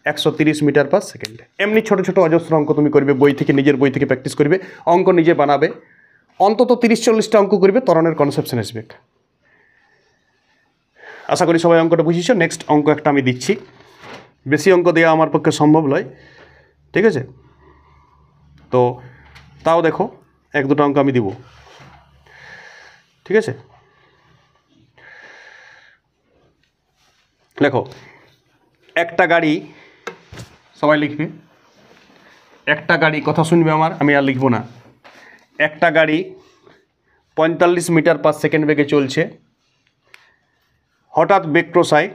130 মিটার পার সেকেন্ড। এমনি ছোট ছোট অজস্র অঙ্ক তুমি করবে, বই থেকে, নিজের বই থেকে প্র্যাকটিস করবে, অঙ্ক নিজে বানাবে, অন্তত 30-40টা অঙ্ক করবে, ত্বরণের কনসেপশন আসবে। আশা করি সবাই অঙ্কটা বুঝিয়েছো। নেক্সট অঙ্ক একটা আমি দিচ্ছি, বেশি অঙ্ক দেওয়া আমার পক্ষে সম্ভব নয়, ঠিক আছে? তো তাও দেখো 1-2টা অঙ্ক আমি দিব, ঠিক আছে? দেখো, একটা গাড়ি, সবাই লিখবে, একটা গাড়ি, কথা শুনবে আমার, আমি আর লিখবো না। একটা গাড়ি 45 মিটার পার সেকেন্ড বেগে চলছে। হঠাৎ ব্রেক কষায়,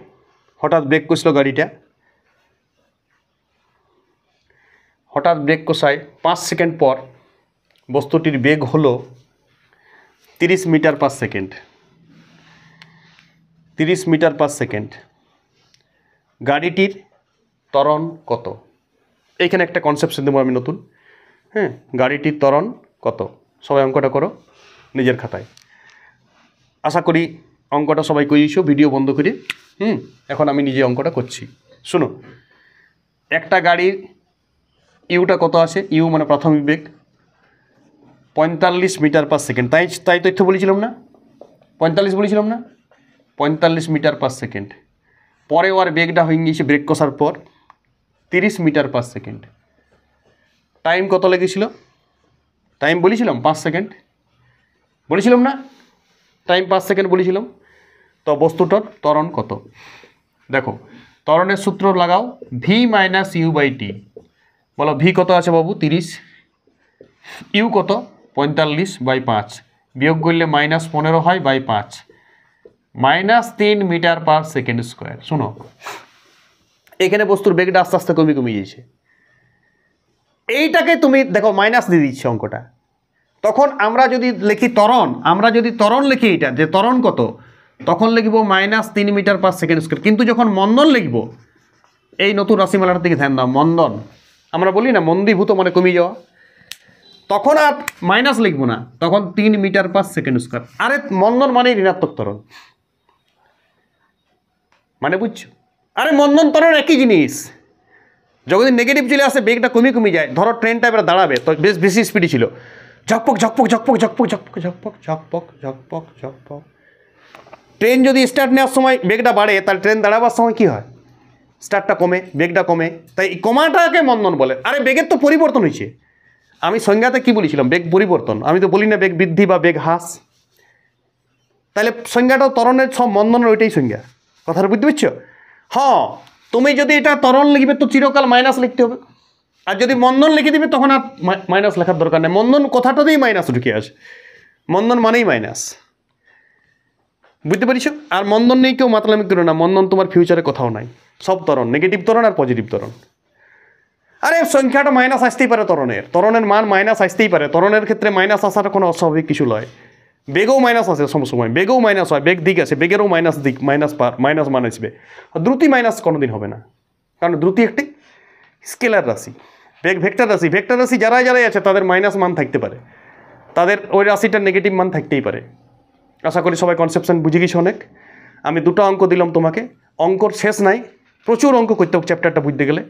হঠাৎ ব্রেক কষলো গাড়িটা, হঠাৎ ব্রেক কষায় 5 সেকেন্ড পর বস্তুটির বেগ হলো 30 metre per second. 30 metre per second. গাড়িটির ত্বরণ কত? এইখানে একটা কনসেপশন দেবো আমি নতুন, হ্যাঁ? গাড়িটির ত্বরণ কত? সবাই অঙ্কটা করো নিজের খাতায়। আশা করি অঙ্কটা সবাই করিয়েছো ভিডিও বন্ধ করে। এখন আমি নিজে অঙ্কটা করছি, শুনো। একটা গাড়ির ইউটা কত আছে? ইউ মানে প্রাথমিক বেগ 45 মিটার পার সেকেন্ড। তাই তথ্য বলেছিলাম না? 45 বলেছিলাম না? 45 মিটার পার সেকেন্ড। পরে ওর বেগটা হয়ে গিয়েছে ব্রেক কষার পর 30 মিটার পার সেকেন্ড। টাইম কত লেগেছিল? টাইম বলেছিলাম 5 সেকেন্ড, বলেছিলাম না? টাইম 5 সেকেন্ড বলেছিলাম। তো বস্তুটার ত্বরণ কত? দেখো, ত্বরণের সূত্র লাগাও, V minus you by T. বলো ভি কত আছে বাবু? 30। ইউ কত? 45/5। বিয়োগ করলে -15 হয় by 5, -3 metre per second square. শোনো, এখানে বস্তুর বেগটা আস্তে আস্তে কমে যাচ্ছে। এইটাকে তুমি দেখো মাইনাস দিয়ে দিচ্ছে অঙ্কটা। তখন আমরা যদি লিখি ত্বরণ, আমরা যদি ত্বরণ লিখি এটা যে ত্বরণ কত, তখন লিখব -3 মিটার পার সেকেন্ড স্কোয়ার। কিন্তু যখন মন্দন লিখব, এই নতুন রাশিমালার দিকে ধ্যান দাও, মন্দন, আমরা বলি না মন্দীভূত মানে কমে যাওয়া, তখন আর মাইনাস লিখবো না, তখন 3 মিটার পার সেকেন্ড স্কোয়ার। আরে মন্দন মানে ঋণাত্মক ত্বরণ, মানে বুঝছো? আরে মন্দন ত্বরণ একই জিনিস। যখন নেগেটিভ চলে আসে বেগটা কমে যায়। ধরো ট্রেনটা এবার দাঁড়াবে, তো বেশি স্পিডে ছিল, ঝকপক ঝকপক ঝকপক ঝকপক ঝকপক ঝকপক ঝকপক ঝকপক ঝকপক। ট্রেন যদি স্টার্ট নেওয়ার সময় বেগটা বাড়ে, তাহলে ট্রেন দাঁড়াবার সময় কী হয়? স্টার্টটা কমে, বেগটা কমে। তাই কমাটাকে মন্দন বলে। আরে বেগের তো পরিবর্তন হয়েছে। আমি সংজ্ঞাতে কি বলেছিলাম? বেগ পরিবর্তন। আমি তো বলি না বেগ বৃদ্ধি বা বেগ হ্রাস। তাহলে সংজ্ঞাটাও ত্বরণের সব মন্দনের ওইটাই সংজ্ঞা। কথাটা বুঝতে পারছো? হ্যাঁ, তুমি যদি এটা ত্বরণ লিখবে তো চিরকাল মাইনাস লিখতে হবে, আর যদি মন্দন লিখে দিবে তখন আর মাইনাস লেখার দরকার নেই। মন্দন কথাটাতেই মাইনাস ঢুকে আসে, মন্দন মানেই মাইনাস। বুঝতে পারছো? আর মন্দন নেই কেউ মাতলামি করো না, মন্দন তোমার ফিউচারে কোথাও নাই। সব ত্বরণ নেগেটিভ ত্বরণ আর পজিটিভ ত্বরণ। আরে সংখ্যাটা মাইনাস আসতেই পারে, ত্বরণের মান মাইনাস আসতেই পারে, ত্বরণের ক্ষেত্রে মাইনাস আসাটা কোনো অস্বাভাবিক কিছু নয়। বেগও মাইনাস আসে সময়, বেগও মাইনাস হয়, বেগ দিক আছে, বেগেরও মাইনাস মান আসবে। আর দ্রুতি মাইনাস কোনোদিন হবে না, কারণ দ্রুতি একটি স্কেলার রাশি। বেগ ভেক্টর রাশি যারাই আছে তাদের মাইনাস মান থাকতে পারে, তাদের ওই রাশিটার নেগেটিভ মান থাকতেই পারে। আশা করি সবাই কনসেপশন বুঝে গেছো অনেক। আমি 2টা অঙ্ক দিলাম তোমাকে, অঙ্কর শেষ নাই, প্রচুর অঙ্ক করতে হবে চ্যাপ্টারটা বুঝতে গেলে।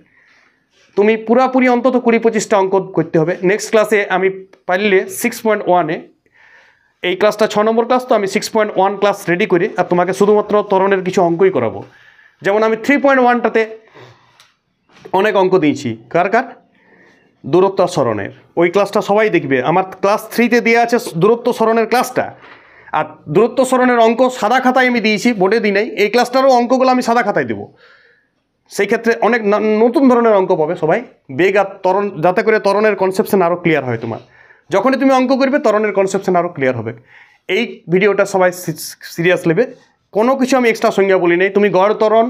তুমি পুরাপুরি অন্তত 20-25টা অঙ্ক করতে হবে। নেক্সট ক্লাসে আমি পারলে 6.1-এ, এই ক্লাসটা 6 নম্বর ক্লাস, তো আমি 6.1 ক্লাস রেডি করি আর তোমাকে শুধুমাত্র ত্বরণের কিছু অঙ্কই করাবো। যেমন আমি 3.1টাতে অনেক অঙ্ক দিয়েছি, কার দূরত্ব সরণের। ওই ক্লাসটা সবাই দেখবে, আমার ক্লাস 3তে দেওয়া আছে দূরত্ব সরণের ক্লাসটা। আর দূরত্ব সরণের অঙ্ক সাদা খাতায় আমি দিয়েছি, বোর্ডে দিই নাই। এই ক্লাসটারও অঙ্কগুলো আমি সাদা খাতায় দেবো। সেই ক্ষেত্রে অনেক নতুন ধরনের অঙ্ক পাবে সবাই। বেগ আর ত্বরণ, যাতে করে ত্বরণের কনসেপশন আরও ক্লিয়ার হয় তোমার। যখনই তুমি অঙ্ক করবে ত্বরণের কনসেপশন আরও ক্লিয়ার হবে। এই ভিডিওটা সবাই সিরিয়াস নেবে, কোনো কিছু আমি এক্সট্রা সংজ্ঞা বলি নাই। তুমি গড় ত্বরণ,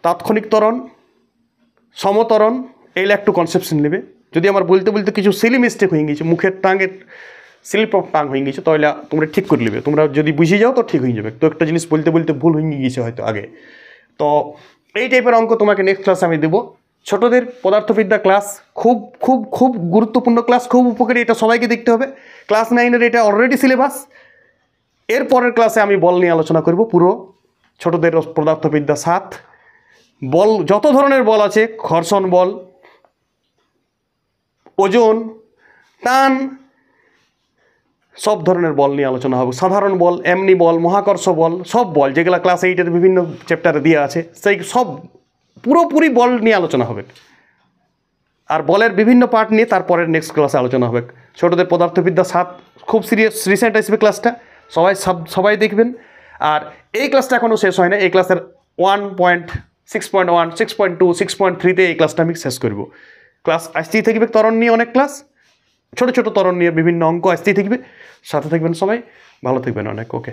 তাৎক্ষণিক ত্বরণ, সমত্বরণ, এইগুলো একটু কনসেপশন নেবে। যদি আমার বলতে বলতে কিছু সিলি মিস্টেক হয়ে গেছে, মুখের টাঙের স্লিপ অফ টাং হয়ে গেছে, তাহলে তোমরা ঠিক করে নেবে। তোমরা যদি বুঝে যাও তো ঠিক হয়ে যাবে। তো একটা জিনিস বলতে বলতে ভুল হয়ে গিয়েছে হয়তো আগে। তো এই টাইপের অঙ্ক তোমাকে নেক্সট ক্লাসে আমি দেবো। ছোটদের পদার্থবিদ্যা ক্লাস খুব খুব খুব গুরুত্বপূর্ণ ক্লাস, খুব উপকারী, এটা সবাইকে দেখতে হবে। ক্লাস 9-এর এটা অলরেডি সিলেবাস। এর পরের ক্লাসে আমি বল নিয়ে আলোচনা করব, পুরো ছোটদের পদার্থবিদ্যা 7। বল, যত ধরনের বল আছে, ঘর্ষণ বল, ওজন, টান, সব ধরনের বল নিয়ে আলোচনা হবে। সাধারণ বল, এমনি বল, মহাকর্ষ বল, সব বল যেগুলো ক্লাস 8-এর বিভিন্ন চ্যাপ্টারে দেওয়া আছে, সেই সব পুরোপুরি বল নিয়ে আলোচনা হবে। আর বলের বিভিন্ন পার্ট নিয়ে তারপরের নেক্সট ক্লাসে আলোচনা হবে। ছোটদের পদার্থবিদ্যা 7 খুব সিরিয়াস রিসেন্ট আসবে ক্লাসটা, সবাই দেখবেন। আর এই ক্লাসটা এখনও শেষ হয় না। এই ক্লাসের 1.6.1, 6.2, 6.3-তে এই ক্লাসটা আমি শেষ করব। ক্লাস আসতেই থাকবে ত্বরণ নিয়ে, অনেক ক্লাস, ছোট ছোট ত্বরণ নিয়ে বিভিন্ন অঙ্ক আসতেই থাকবে। সাথে থাকবেন সবাই, ভালো থাকবেন অনেক। ওকে।